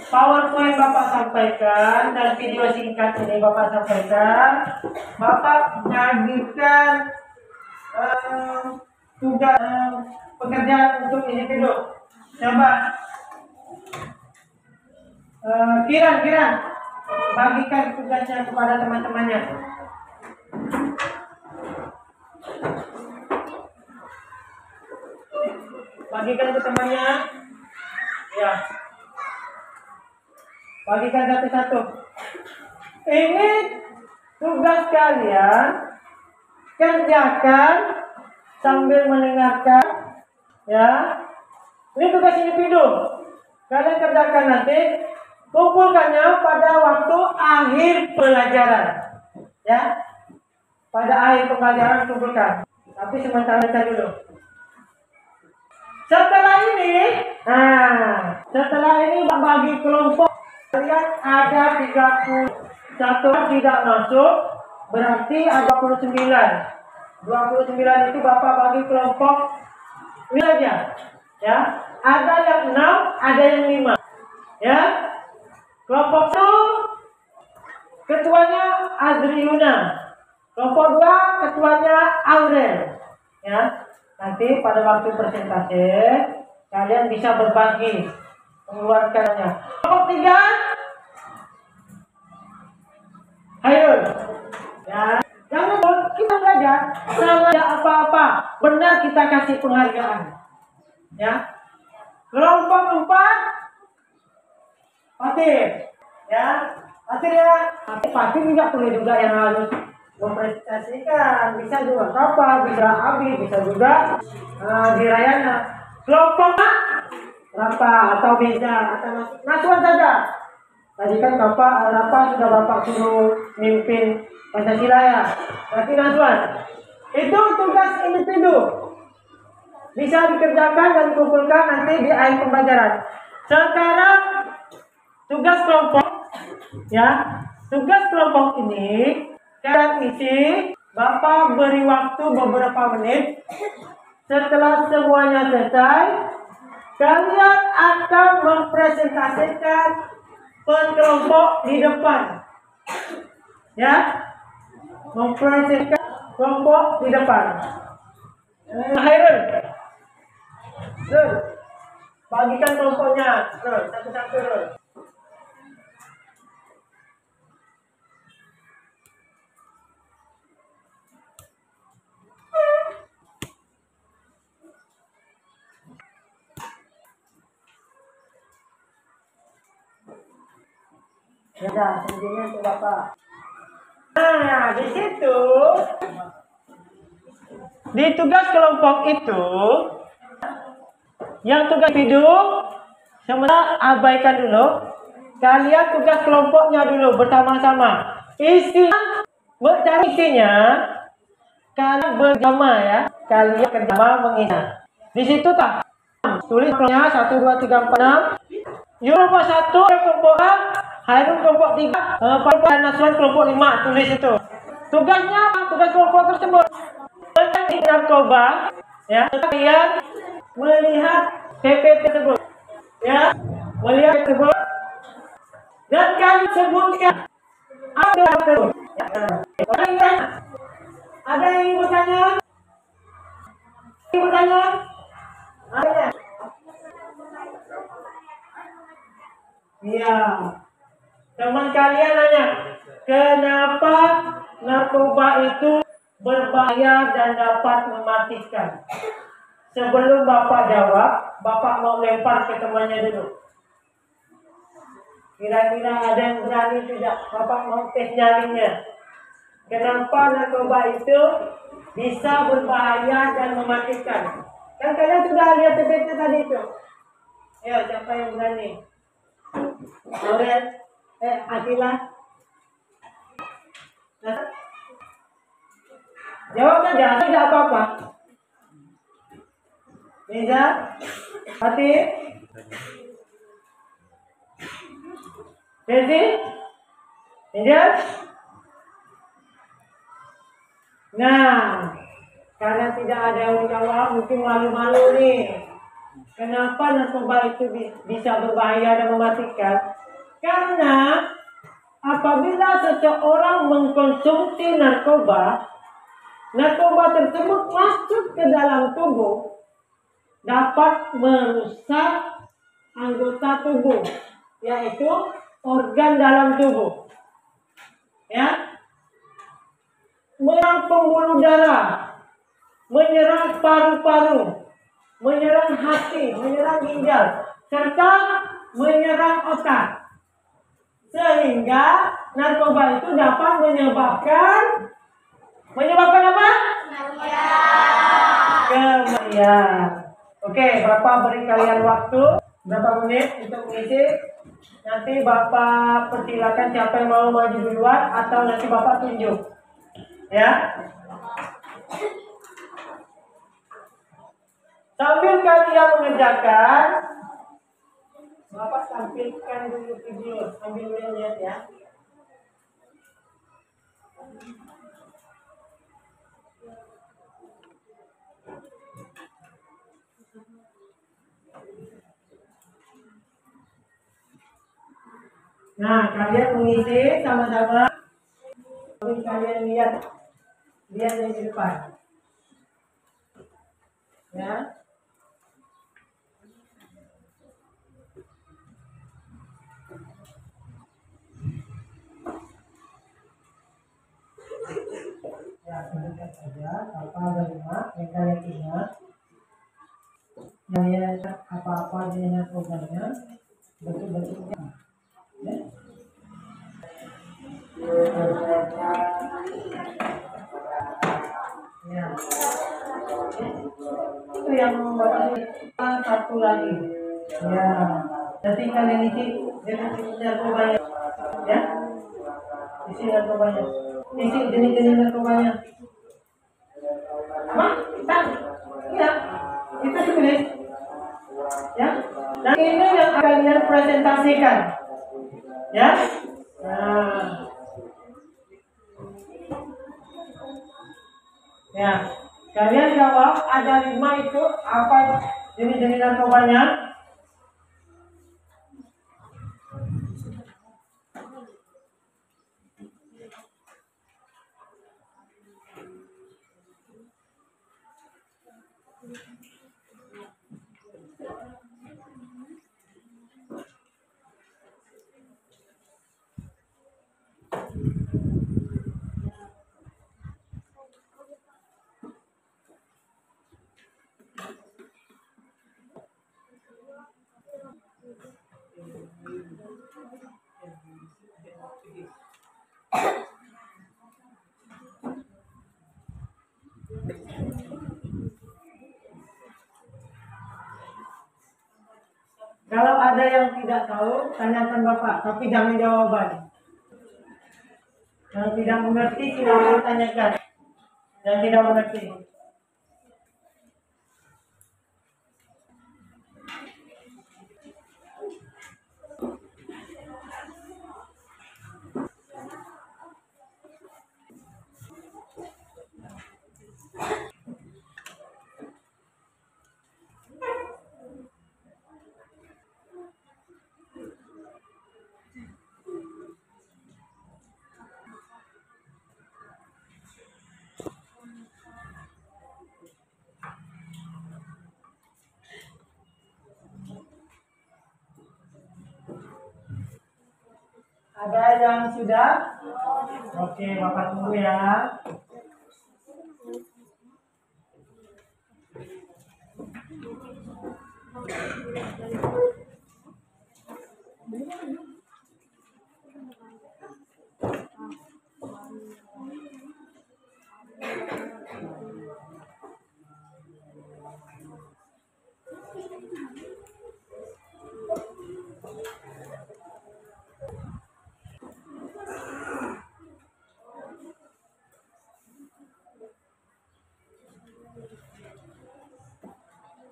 PowerPoint Bapak sampaikan dan video singkat ini Bapak sampaikan, Bapak bagikan tugas pekerjaan untuk individu. Coba Kiran bagikan tugasnya kepada teman-temannya. Bagikan ke temannya. Ya. Bagikan satu-satu. Ini tugas kalian, kerjakan sambil mendengarkan. Ya. Ini tugas individu. Kalian kerjakan nanti. Kumpulkannya pada waktu akhir pelajaran, ya. Pada akhir pelajaran kumpulkan. Tapi sementara dulu. Setelah ini bagi kelompok kalian ada 31 tidak masuk, berarti ada 29. 29 itu Bapak bagi kelompok ini aja, ya. Ada yang 6, ada yang 5, ya. Kelompok itu ketuanya Adriuna. Kelompok 2 ketuanya Aurel. Ya, nanti pada waktu presentasi kalian bisa berbagi mengeluarkannya. Kelompok 3 Hayul. Ya, jangan kita belajar sama ada apa-apa. Benar kita kasih penghargaan. Ya. Kelompok 4 Fatih. Ya. Fatih ya. Fatih juga perlu juga yang harus mempresentasikan. Bisa juga Papa, bisa Abi, bisa juga Dirayana. Kelompok Rapa atau Beza atau Naswan saja. Tadi kan Rapa sudah Bapak suruh mimpin Pancasila ya. Berarti Naswan. Itu tugas individu. Bisa dikerjakan dan dikumpulkan nanti di akhir pembelajaran. Sekarang tugas kelompok ya. Tugas kelompok ini cara isi Bapak beri waktu beberapa menit. Setelah semuanya selesai, kalian akan mempresentasikan per kelompok di depan. Ya. Mempresentasikan kelompok di depan. Hairul. Bagikan kelompoknya. Satu-satu. Ya, sendirinya untuk Bapak. Nah, di situ di tugas kelompok itu yang tugas individu sementara abaikan dulu. Kalian tugas kelompoknya dulu bersama-sama. Cari isinya kalian bersama ya. Kalian bersama mengisi. Di situ tak tulisnya 1 2 3 4 6. Yuk kelompok 1 kelompok A, Hairul kelompok 3, Pak Naswan kelompok 5. Tulis itu. Tugas kelompok tersebut mencari narkoba ya. Kalian melihat PP tersebut ya, melihat tersebut dan kalian sebutkan ada terus ya. Ada yang ingin bertanya? Ada? Iya. Teman kalian nanya, kenapa narkoba itu berbahaya dan dapat mematikan? Sebelum Bapak jawab, Bapak mau lempar ke temannya dulu. Kira-kira ada yang berani tidak? Bapak mau tes nyalinya. Kenapa narkoba itu bisa berbahaya dan mematikan? Kan kalian sudah lihat TPT tadi itu. Ayo, siapa yang berani? Aurel, Akila. Jawab saja, tidak apa-apa. Nisa, Fatih, Desi, Ninja. Nah, karena tidak ada yang jawab, mungkin malu-malu nih. Kenapa narkoba itu bisa berbahaya dan mematikan? Karena apabila seseorang mengkonsumsi narkoba tersebut masuk ke dalam tubuh, dapat merusak anggota tubuh, yaitu organ dalam tubuh. Ya, menyerang pembuluh darah, menyerang paru-paru, menyerang hati, menyerang ginjal, serta menyerang otak. Sehingga narkoba itu dapat menyebabkan apa? Kematian. Oke, Bapak beri kalian waktu berapa menit untuk mengisi. Nanti Bapak persilakan siapa yang mau maju duluan atau nanti Bapak tunjuk. Ya. Sambil kalian mengerjakan, Bapak tampilkan dulu video sambil lihat ya. Nah, kalian mengisi sama-sama. Kalian lihat yang di depan. Ya. Ya, sebutkan saja apa lima yang kalian ingat. Yang apa-apa dengan programnya, bentuk-bentuknya. Ya. Ya. Itu yang Bapak satu lagi. Ya. Nanti kalian isi narkobanya. Ya. Isi narkobanya. Isi jenis-jenis narkobanya. Apa? Kita? Iya. Kita tulis. Ya. Dan ini yang kalian presentasikan. Ya. Nah. Ya. Kalian jawab ada 5 itu apa jenis-jenis narkobanya? Kalau ada yang tidak tahu, tanyakan Bapak, tapi jangan jawaban. Yang tidak mengerti, silakan tanyakan. Yang tidak mengerti. Ada yang sudah? Oke, Bapak tunggu ya.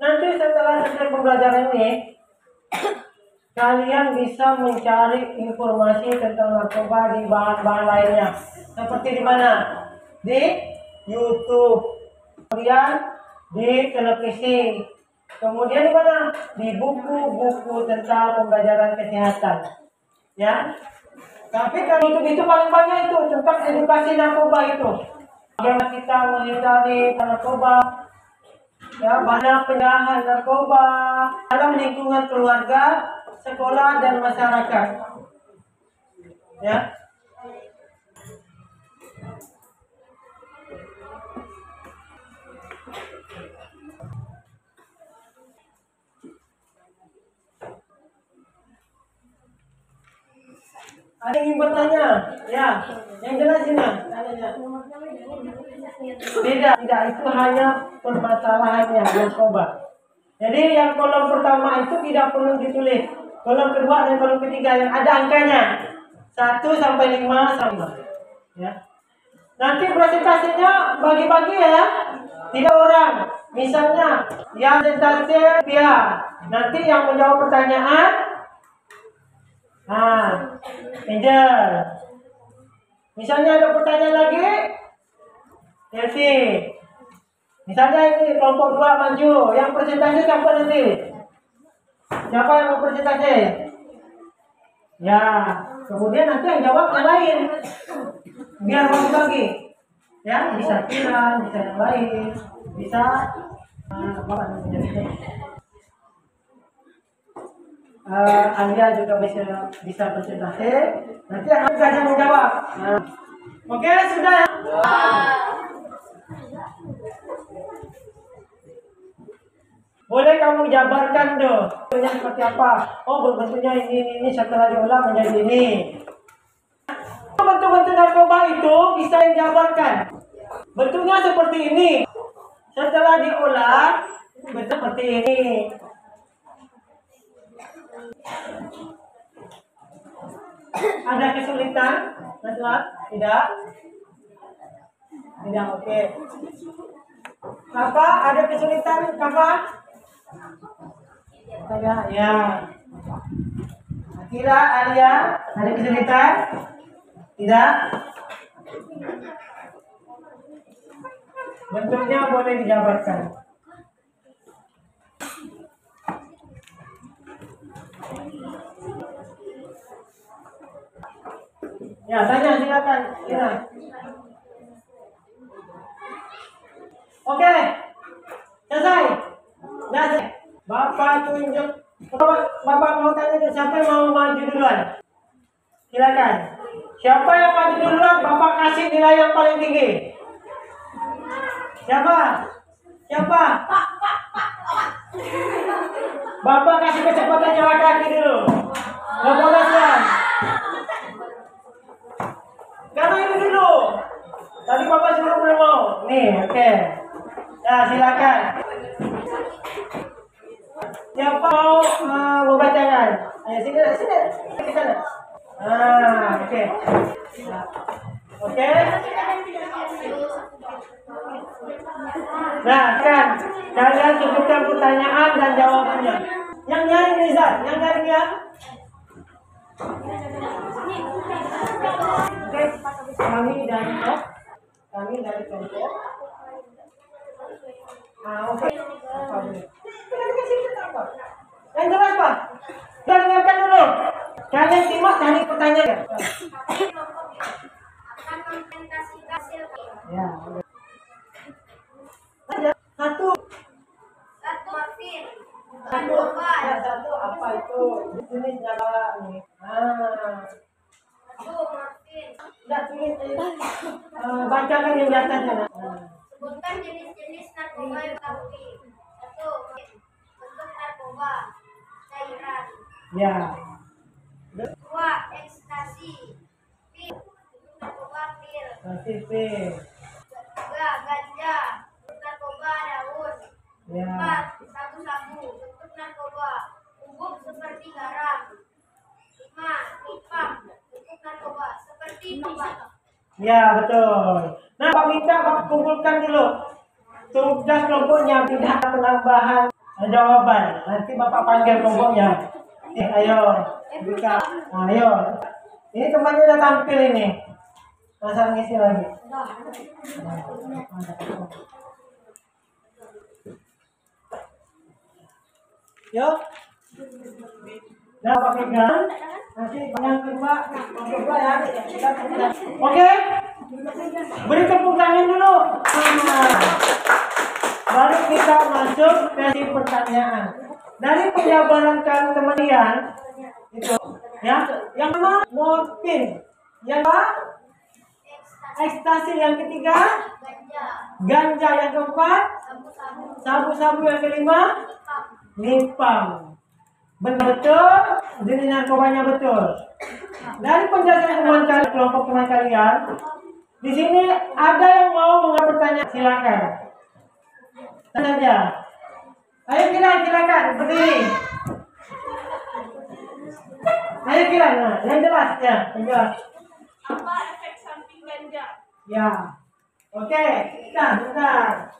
Nanti setelah selesai pembelajaran ini, kalian bisa mencari informasi tentang narkoba di bahan-bahan lainnya. Seperti di mana? Di YouTube, kemudian di televisi, kemudian di mana? Di buku-buku tentang pembelajaran kesehatan. Ya. Tapi kalau YouTube itu paling banyak itu tentang edukasi narkoba itu. Bagaimana kita menghindari narkoba. Ya, banyak penjahat narkoba dalam lingkungan keluarga, sekolah, dan masyarakat. Ya. Ada yang ingin bertanya? Ya, yang jelas ini. Tidak, itu hanya permasalahannya narkoba. Jadi yang kolom pertama itu tidak perlu ditulis. Kolom kedua dan kolom ketiga yang ada angkanya 1 sampai 5 sama. Ya. Nanti presentasinya bagi-bagi ya. 3 orang. Misalnya yang presentasi dia. Nanti yang menjawab pertanyaan Angel. Misalnya ada pertanyaan lagi, Chelsea. Misalnya ini kelompok 2 maju, yang presentasi siapa nanti? Siapa yang mau presentasi? Ya, Kemudian nanti yang jawab yang lain. Biar bagi-bagi. Ya, bisa Kiran, bisa yang lain, bisa apa namanya? Anda juga bisa presentasi. Nanti yang akan menjawab. Nah, oke, sudah ya. Boleh kamu jabarkan tuh bentuknya seperti apa? Oh, bentuknya ini setelah diolah menjadi ini. Bentuk-bentuk narkoba itu bisa dijabarkan. Bentuknya seperti ini. Setelah diolah bentuk seperti ini. Ada kesulitan? Mas? Tidak? Tidak, oke. Apa? Ada kesulitan? Apa? Ya. Kira Alia ada kesulitan? Tidak? Bentuknya boleh dijabarkan. Ya, tanya silakan. Kira. Oke. Selesai. Selesai. Bapak tunjuk. Bapak mau tanya siapa yang mau maju duluan? Silakan. Siapa yang maju duluan? Bapak kasih nilai yang paling tinggi. Siapa? Siapa? Bapak kasih kecepatan jalan kaki dulu. Kemudian. Karena ini dulu. Tadi Bapak suruh belum mau. Nih, oke. Nah, silakan. Siapa mau membacakan? Ayo sini. Ke sana. Oke. Oke. Nah, kan kalian cukupkan pertanyaan dan jawabannya. Yang nyari Riza, yang nyari ya. Oke, kami dari kelompok. Oke. Yang jelas Pak. Kita dengarkan dulu. Kalian simak dari pertanyaan. Ya. Satu morfin. Satu apa itu? Di sini nyala nih. Morfin. Enggak tulis. Bacakan yang di atasnya. Sebutkan jenis-jenis narkoba yang diketahui. 1. Bentuk narkoba cairan. Ya. 2. Ekstasi. Pil. Narkoba pil. Pil. 3. Ganja. Bentuk narkoba daun. Ya. 4. Sabu-sabu. Bentuk narkoba bubuk seperti garam. 5. Nipam. Bentuk narkoba seperti obat. Ya, betul. Nah, Pak minta Pak kumpulkan dulu tugas kelompoknya, tidak penambahan jawaban. Nanti Bapak panggil kelompoknya. Ayo, buka. Ayo. Ini temannya udah tampil ini. Masa ngisi lagi. Yuk. Nah, Pak pegang. Nanti yang kedua ya. Oke. Beri tepuk tangan dulu. Baru kita masuk sesi pertanyaan. Dari penjabaran kalian itu ya, yang pertama morfin, yang kedua ekstasi, yang ketiga ganja, yang keempat sabu-sabu, yang kelima nipam. Betul, jenis narkobanya betul. Dari penjelasan kelompok teman kalian, di sini ada yang mau mengambil pertanyaan, silakan. Tanya saja. Ayo silakan berdiri. Ayo nah, yang jelas ya, yang jelas. Apa efek samping ganja? Ya, oke, bentar.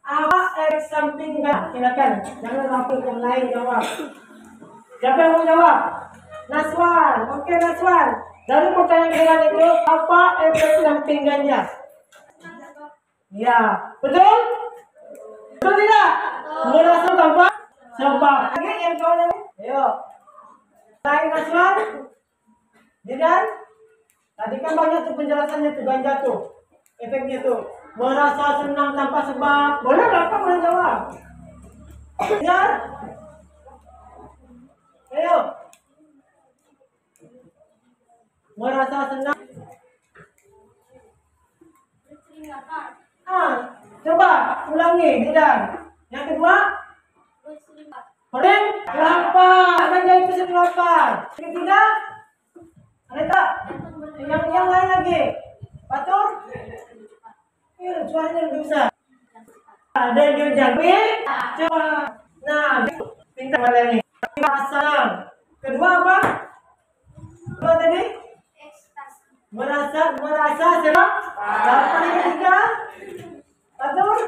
Apa efek samping ganja? Silakan, jangan sampai yang lain jawab. Siapa yang mau jawab? Naswan, oke Naswan. Dari pertanyaan kalian itu, apa efek samping ganja? Ya, betul? Betul tidak? Merasa tanpa sebab. Lagi yang kawan ini? Ayo. Lain Naswan? Dan tadi kan banyak tuh penjelasannya tuh ganja tuh. Efeknya tuh. Merasa senang tanpa sebab. Boleh nggak? Apa boleh jawab? Ya? Ayo. Merasa senang. Coba ulangi, Didan. Yang kedua, sering lapar. Ganja itu sering lapar. Yang ketiga, ada tak? Yang lain lagi. Patung? Suaranya lebih besar. Ada yang jamin. Coba. Nah, pintar kalian nih. Senang. Kedua apa? Kedua tadi? Merasa senang. Lapar yang ketiga? Patung?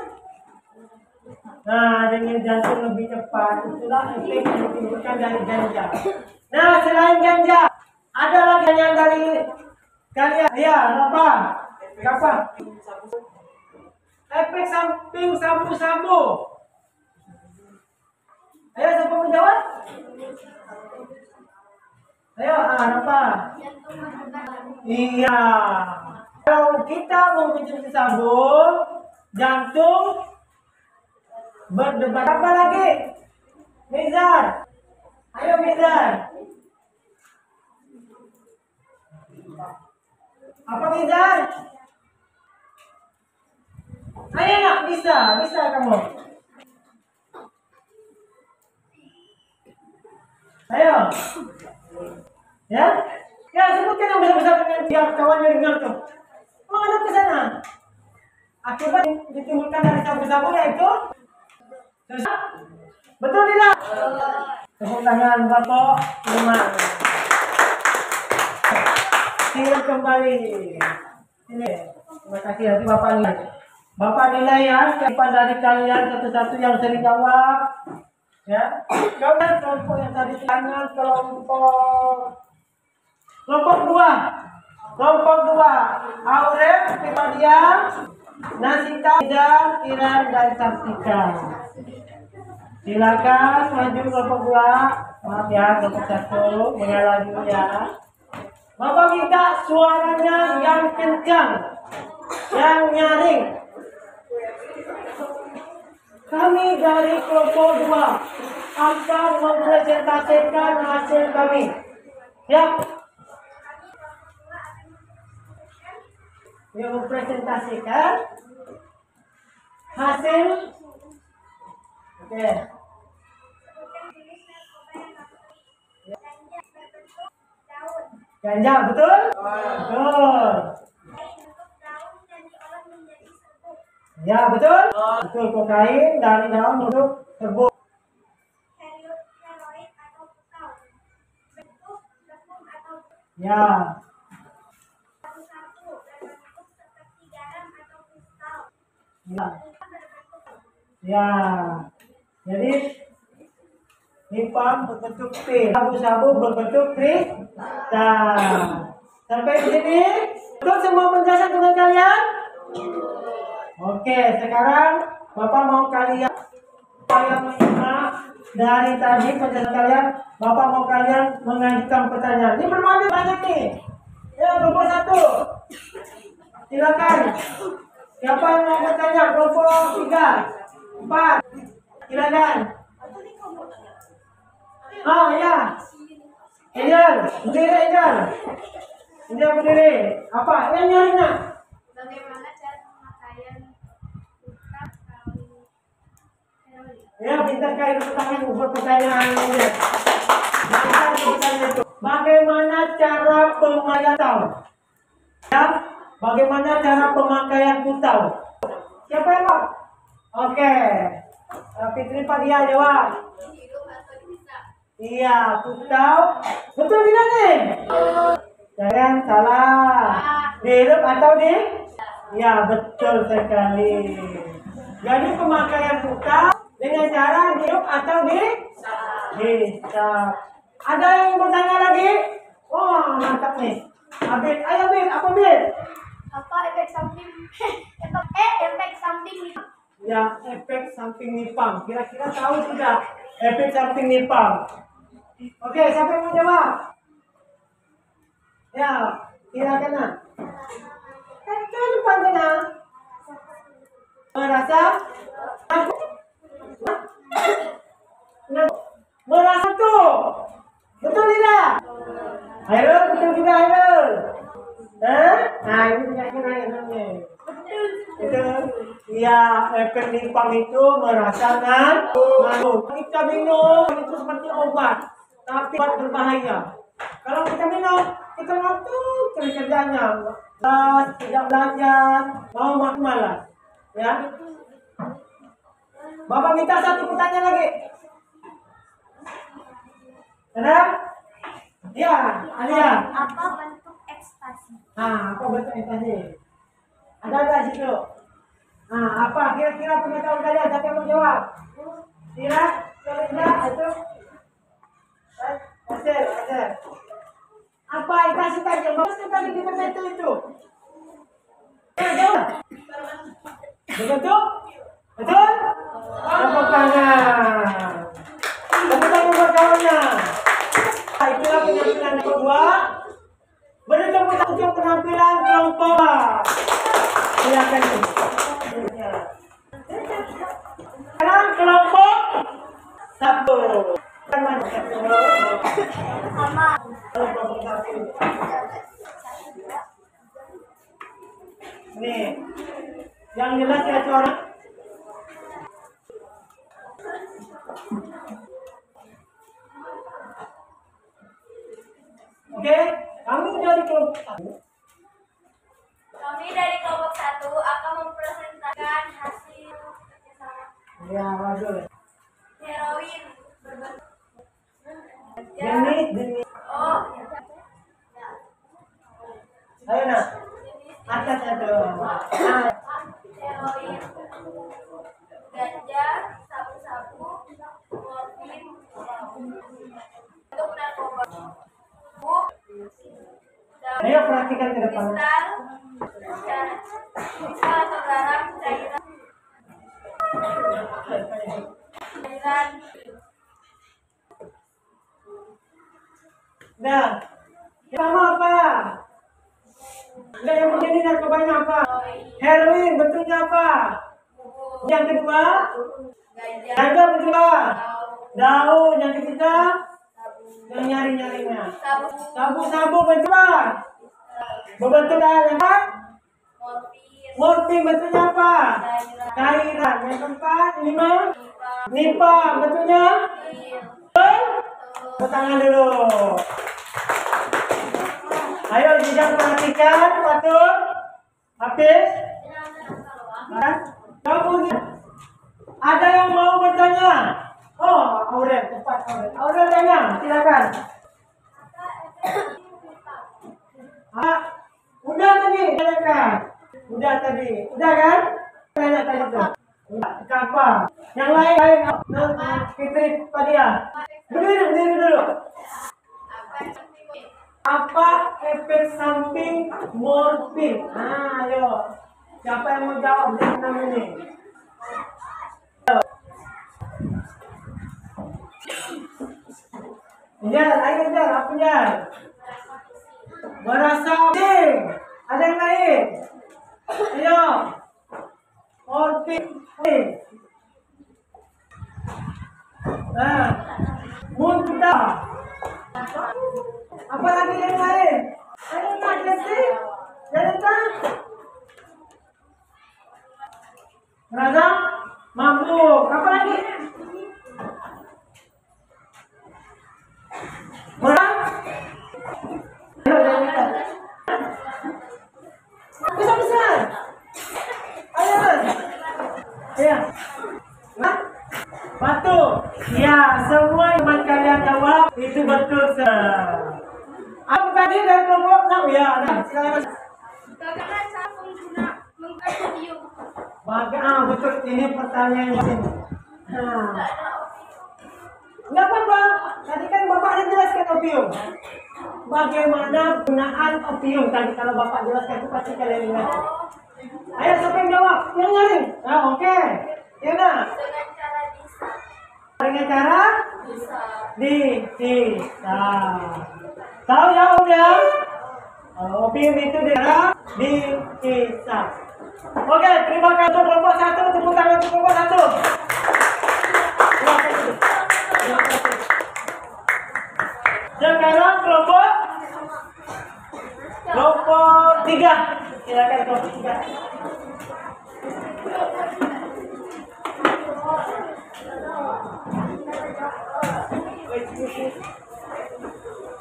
Nah, dengan jantung lebih cepat. Itulah efek yang ditimbulkan dari ganja. Nah, selain ganja, ada lagi yang dari kalian. Ya, apa? Apa? Efek samping sabu-sabu. Ayo, siapa mau jawab? Ayo, apa? Iya. Kalau kita mengkonsumsi sabu, jantung berdebar. Apa lagi? Mizar. Ayo Mizar. Apa Mizar? Ayo nak, bisa kamu. Ayo. Ya? Ya, sebutkan yang besar-besar dengan biar kawannya dengar tuh. Menghadap ke sana. Akibat ditimbulkan dari sabu-sabu yaitu betul tidak? Tepuk tangan Bapak Iman. Silakan kembali. Sini. Terima kasih nanti Bapak nilai. Bapak nilai ya, siapa dari kalian satu-satu yang sering jawab. Ya. Kalian kelompok yang tadi tangan kelompok 2. Kelompok 2. Aurel, Primadia, Nasita, Kiran, dan Sartika. Silakan maju kelompok 2. Maaf ya, kelompok 1 mengalah dulu ya. Bapak minta suaranya yang kencang, yang nyaring. Kami dari kelompok 2 akan mempresentasikan hasil kami. Siap? Yang mempresentasikan hasil. Oke. Ganja, betul? Betul. Ya, betul? Betul, kokain dari daun untuk serbuk. Ya. Ya. Ya. Jadi nipam berbentuk P, sabu-sabu berbentuk kristal. Sampai di sini, betul semua penjelasan dengan kalian? Oke, sekarang Bapak mau kalian menyimak dari tadi penjelasan kalian. Bapak mau kalian mengajukan pertanyaan. Ini bermana banyak nih. Ya, kelompok 1. Silakan. Siapa yang mau bertanya? Kelompok 3, 4. Silakan. Oh ya. Angel, berdiri Angel. Angel berdiri. Apa? Yang nyari nak? Bagaimana cara pemakaian utang kali heroin? Ya, pintar kali pertanyaan buat pertanyaan Angel. Pintar pertanyaan itu. Bagaimana cara pemakaian tahu? Ya, bagaimana cara pemakaian tahu? Siapa yang mau? Oke. Fitri Padia jawab. Iya, tahu. Betul tidak nih? Jangan salah. Dihirup atau di? Ya, betul sekali. Jadi pemakaian tahu dengan cara dihirup atau di? Hisap. Ada yang bertanya lagi? Wah, mantap nih. Abid, ayo Abid, apa Abid? Apa efek samping? Efek samping. Ya, efek samping nipam. Kira-kira tahu tidak efek samping nipam? Oke, siapa yang mau jawab? Ya, silakan nak. Ke depan sana. Merasa? Merasa tuh. Betul tidak? Hairul, betul juga Hairul. Nah, ini penyakit namanya. Betul. Ya, efek limpang itu merasakan malu. Kita minum itu seperti obat, tapi obat berbahaya. Kalau kita minum, kita ngantuk terus kerjanya. Tidak belajar, mau malas. Ya. Bapak minta satu pertanyaan lagi. Ada? Ya, ada. Apa bentuk ekstasi? Apa bentuk ekstasi? Ada nggak situ? Apa kira-kira pengetahuan kalian? Siapa yang mau jawab? Kira? Kalau tidak, itu? Ada. Apa ekstasi tadi? Maksudnya tadi kita betul itu? Jawab. Betul? Betul? Tepuk tangan. Tepuk tangan buat kawannya. Itulah penampilan yang kedua. Bertemu untuk penampilan kelompok. Silakan. Sekarang kelompok satu. Nih, yang jelas ya suara. Oke, kami dari kelompok satu. Kami dari kelompok 1 akan mempresentasikan hasil kerjasama Ya, bagus. heroin berbentuk Jenis. oh Ayo nak. Atasnya tuh. heroin, ganja, sabu-sabu, morfin, untuk narkoba, Ayo perhatikan ke depan. kristal atau garam, cairan. Nah, yang pertama apa? Enggak, yang begini narkobanya apa? Heroin, bentuknya apa? Yang kedua, ganja bentuknya apa? Daun. Yang ketiga, yang nyari-nyarinya. Sabu-sabu bentuknya apa? Berbentuk apa? Morfin bentuknya apa? Cairan. Yang keempat, nipa bentuknya? Tangan dulu. Ayo Jijang perhatikan, Fatur, Hafiz. Kamu ada yang mau bertanya? Oh, Aurel, cepat Aurel. Aurel tanya, silakan. Udah tadi, silakan. Udah tadi, udah kan? Tanya tadi tuh. Apa? Yang lain, Fitri Padia. Berdiri dulu. Apa efek samping morfin? Ayo. Siapa yang mau jawab di enam ini? Ya, ayo Jar, apa Jar? Berasa ding. Ada yang lain? Ayo. Morfin. Muntah. Apa lagi yang lain? Ayo nak Jesse. Jalan. Raza, mabuk. Apa lagi? Merah. Ayo jalan. Besar. Ayo. Ya. Nah. Batu. Ya, semua yang kalian jawab itu betul. Apa tadi dari kelompok 6? Ya, nah, silakan. Bagaimana cara pengguna mengkonsumsi Betul, ini pertanyaan yang ini. Nggak apa-apa. Tadi kan Bapak ada jelaskan opium. Bagaimana penggunaan opium tadi kalau Bapak jelaskan itu pasti kalian ingat. Ayo siapa yang jawab? Yang nyaring. Oke. Ya nah. Dengan cara bisa dihisap. Tahu ya Om ya? Opium itu dihisap. Oke, terima kasih untuk kelompok 1. Tepuk tangan untuk kelompok 1. Terima kasih. Terima kasih. Sekarang kelompok 3. Silakan kelompok 3.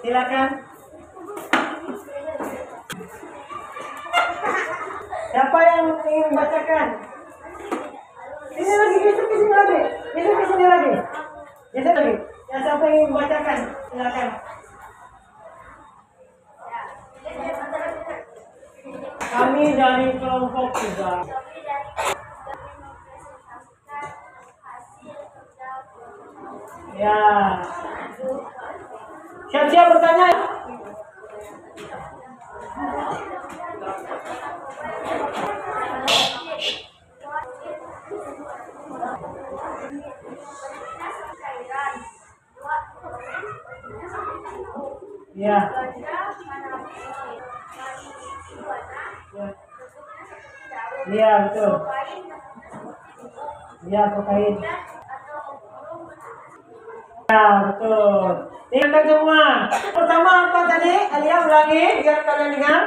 Silakan. Siapa yang ingin membacakan? Ini lagi, geser ke sini lagi. Geser ke sini lagi. Geser lagi. Ya, siapa yang ingin membacakan? Silakan. Kami dari kelompok 3. Ya. Siap-siap bertanya. Ya. Iya, betul. Iya, kokain. Ya, betul. Ingatkan semua. Pertama apa tadi? Alia ulangi biar kalian ingat.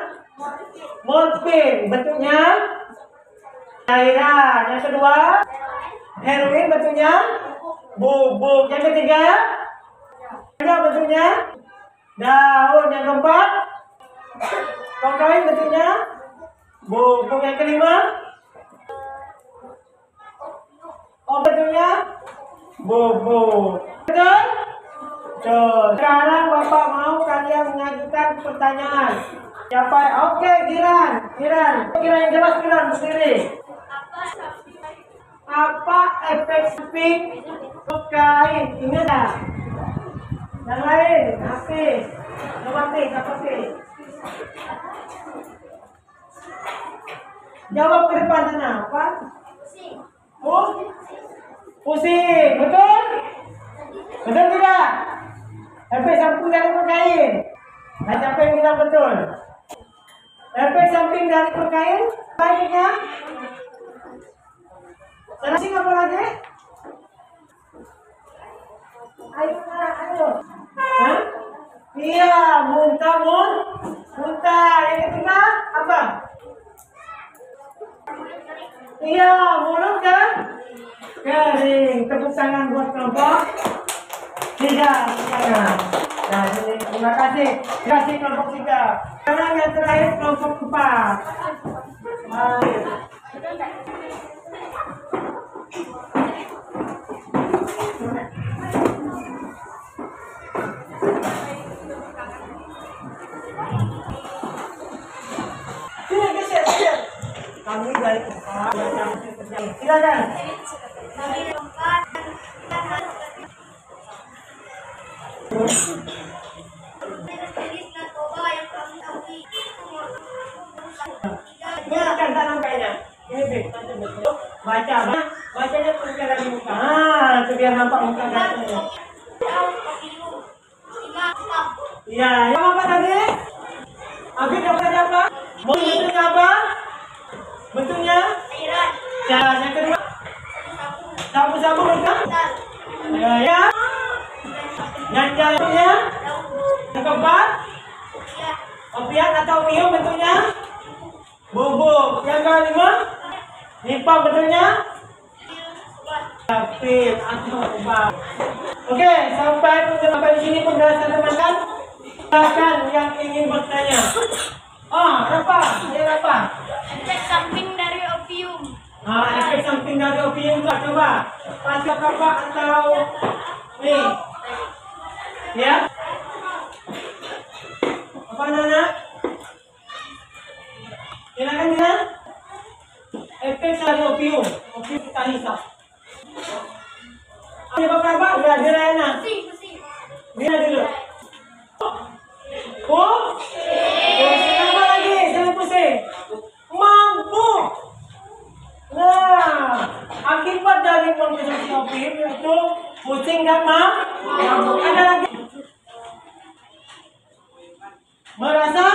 Morfin bentuknya cairan. Yang kedua, heroin bentuknya bubuk. Yang ketiga, bentuknya daun. Yang keempat, kokain bentuknya bubuk. Yang kelima, bentuknya bubuk. Betul? Betul. Sekarang Bapak mau kalian mengajukan pertanyaan. Siapa? Oke, Giran. Giran yang jelas, Giran berdiri. Apa efek samping kokain? Ingat tak? Yang lain, Hafiz. Hafiz, Hafiz. Jawab ke depan sana. Apa? Pusing. Betul? Betul tidak? Efek samping dari kokain. Nah, siapa yang bilang betul? Efek samping dari kokain baiknya terasing apa lagi? Ayo. Hah? Iya, muntah. Yang ketiga apa? Iya, mulut kan? Kering. Tepuk tangan buat kelompok 3. Nah, ini terima kasih. Terima kasih kelompok 3. Sekarang yang terakhir kelompok 4. Mari. Siap. Kami dari 4. Silakan. Gunakan tangan kayaknya. Ini bacanya tulisan dari muka. Itu biar nampak muka gantengnya. Iya, yang apa tadi? Abi jawabannya apa? Mau bentuknya apa? Bentuknya? Cairan. Yang kedua? Sabu-sabu bentuknya? Ya. Ganjalnya? Yang keempat? Opiat atau opium bentuknya? Bubuk. Yang kelima? Nipah bentuknya? Pil atau obat. Oke, sampai di sini penjelasan teman-teman. Silakan yang ingin bertanya. Apa? Efek samping dari opium. Efek samping dari opium itu coba. Pasal apa atau nih? Ya? Apa Nana? Silakan ya. Efek dari opium kita hisap. Ini apa? Biar dirana. Biar dulu. Pusing apa lagi? Jangan pusing. Mabuk. Nah, akibat dari konsumsi opium itu pusing dan mabuk. Ada lagi? Merasa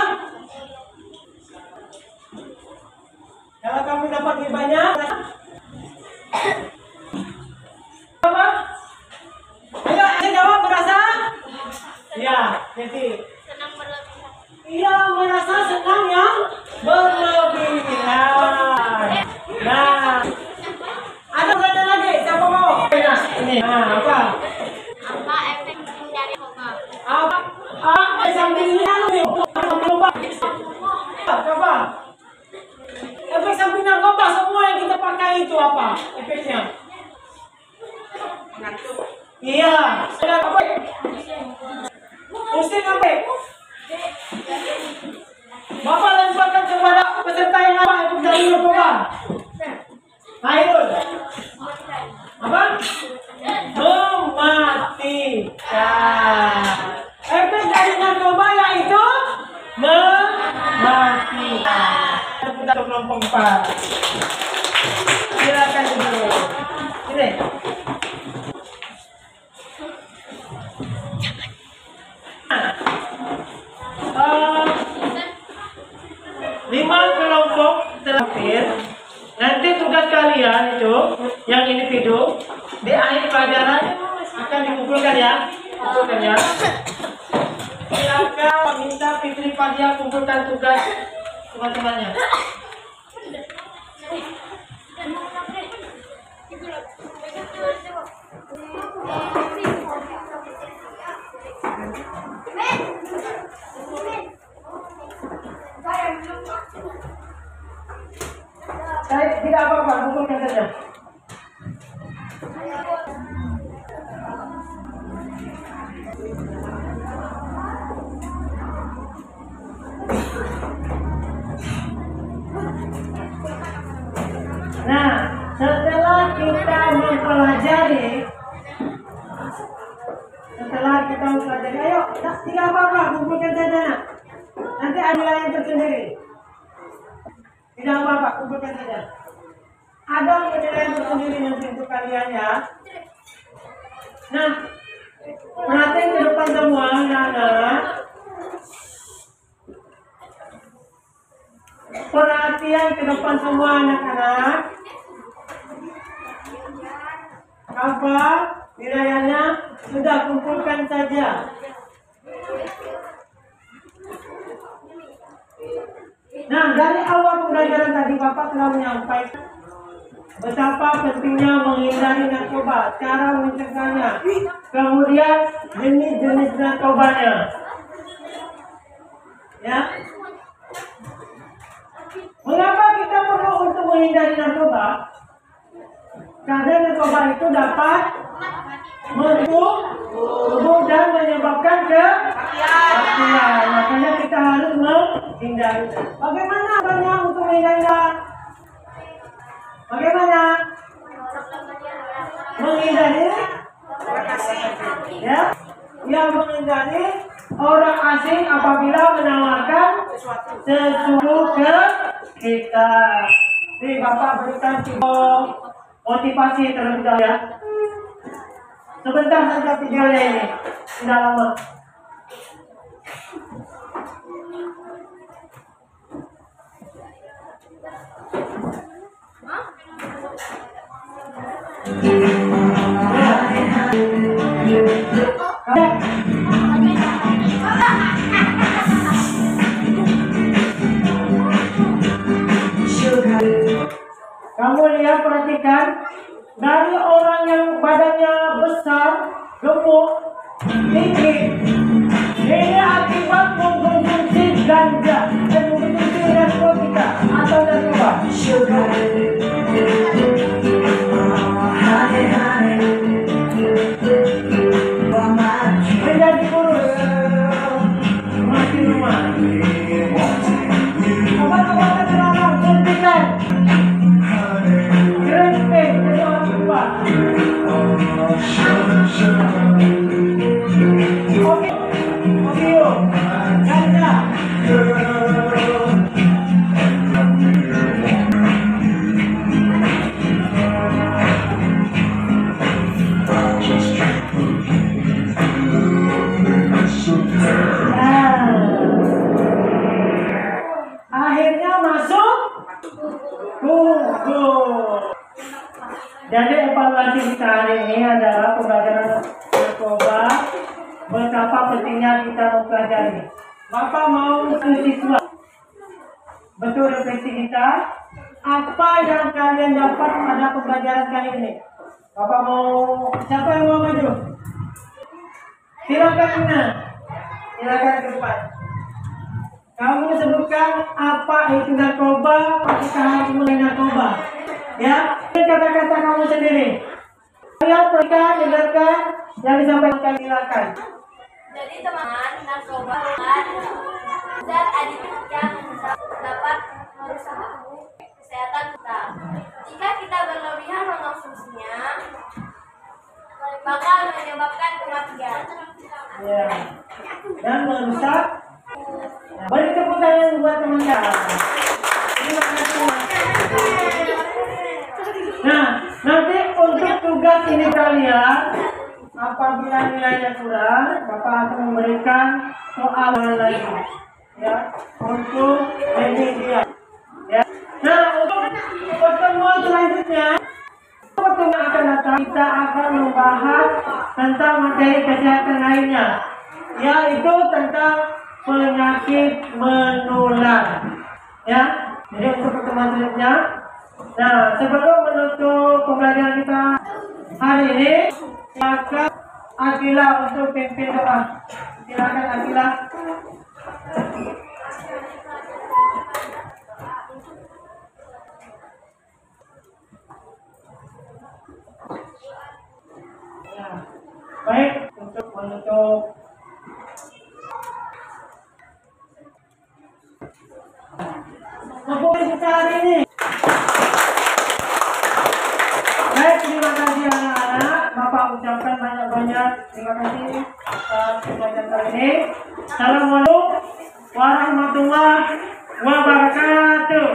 Ya, jadi Senang berlebihan. ia merasa senang yang berlebihan. Nah, ada satu lagi, siapa mau? Nah, ini, apa? Apa efek samping dari koma? Apa sampingnya nih? Coba. Efek samping narkoba semua yang kita pakai itu apa? Efeknya? Iya. Sudah apa? Pusing apa? Bapak lemparkan kepada peserta yang apa untuk dari narkoba? Ayo. Apa? Mematikan. Efek dari narkoba yaitu mematikan. Kita kelompok 4. Silakan dulu. Ini. Lima kelompok terakhir. Nanti tugas kalian itu yang individu di akhir pelajaran akan dikumpulkan ya. Kumpulkan ya. Silakan minta Fitri Fadia kumpulkan tugas teman-temannya. Saya tidak apa-apa, kumpulkan saja. Nah, setelah kita mempelajari, ayo, tidak apa-apa, kumpulkan saja nak. Nanti ada yang tersendiri. Tidak apa-apa, kumpulkan saja. Ada penilaian tersendiri nanti untuk kalian ya. Nah, perhatian ke depan semua, anak-anak. Perhatian ke depan semua anak-anak. Apa wilayahnya sudah kumpulkan saja. Nah, dari awal pembelajaran tadi Bapak telah menyampaikan betapa pentingnya menghindari narkoba, cara mencegahnya, kemudian jenis-jenis narkobanya. Ya. Mengapa kita perlu untuk menghindari narkoba? Karena narkoba itu dapat merusak tubuh dan menyebabkan kematian. Makanya kita harus menghindari. Bagaimana caranya untuk menghindari? Bagaimana? Menghindari? Ya, yang menghindari orang asing apabila menawarkan sesuatu ke kita. Jadi Bapak berikan motivasi terlebih dahulu ya. Sebentar saja videonya ini, tidak lama. Kamu lihat, perhatikan, dari orang yang badannya besar, gemuk, tinggi, ini akibat mengkonsumsi ganja dan mengkonsumsi narkotika atau narkoba. Menjadi kurus, makin lemah. Obat-obatan terlarang suntikan. Akhirnya masuk tubuh. Jadi evaluasi kita hari ini adalah pembelajaran narkoba, betapa pentingnya waktunya kita mempelajari. Bapak mau siswa betul refleksi kita. Apa yang kalian dapat pada pembelajaran kali ini? Bapak mau, siapa yang mau maju? Silakan Ina. Silakan ke depan. Kamu sebutkan apa itu narkoba, apakah harus mulai narkoba? Ya, kata-kata kamu sendiri. Ayo perhatikan, dengarkan yang disampaikan, silakan. Jadi teman-teman, narkoba adalah zat adiktif yang dapat merusak kesehatan kita. Jika kita berlebihan mengonsumsinya, bakal menyebabkan kematian. Ya. Dan merusak. Beri tepuk tangan buat teman-teman. Terima kasih. Nah, nanti untuk tugas ini kalian, apabila nilainya kurang, Bapak akan memberikan soal lagi, ya, untuk media. Ya. Nah, untuk pertemuan selanjutnya, pertemuan akan datang, kita akan membahas tentang materi kesehatan lainnya, yaitu tentang penyakit menular. Ya, jadi untuk pertemuan selanjutnya. Nah, sebelum menutup pembelajaran kita hari ini, silakan Akila untuk pimpin doa. Silakan Akila. Ya. Baik, untuk menutup kita hari ini. Baik, terima kasih anak-anak. Bapak ucapkan banyak-banyak terima kasih atas pembelajaran kali ini. Assalamualaikum warahmatullahi wabarakatuh.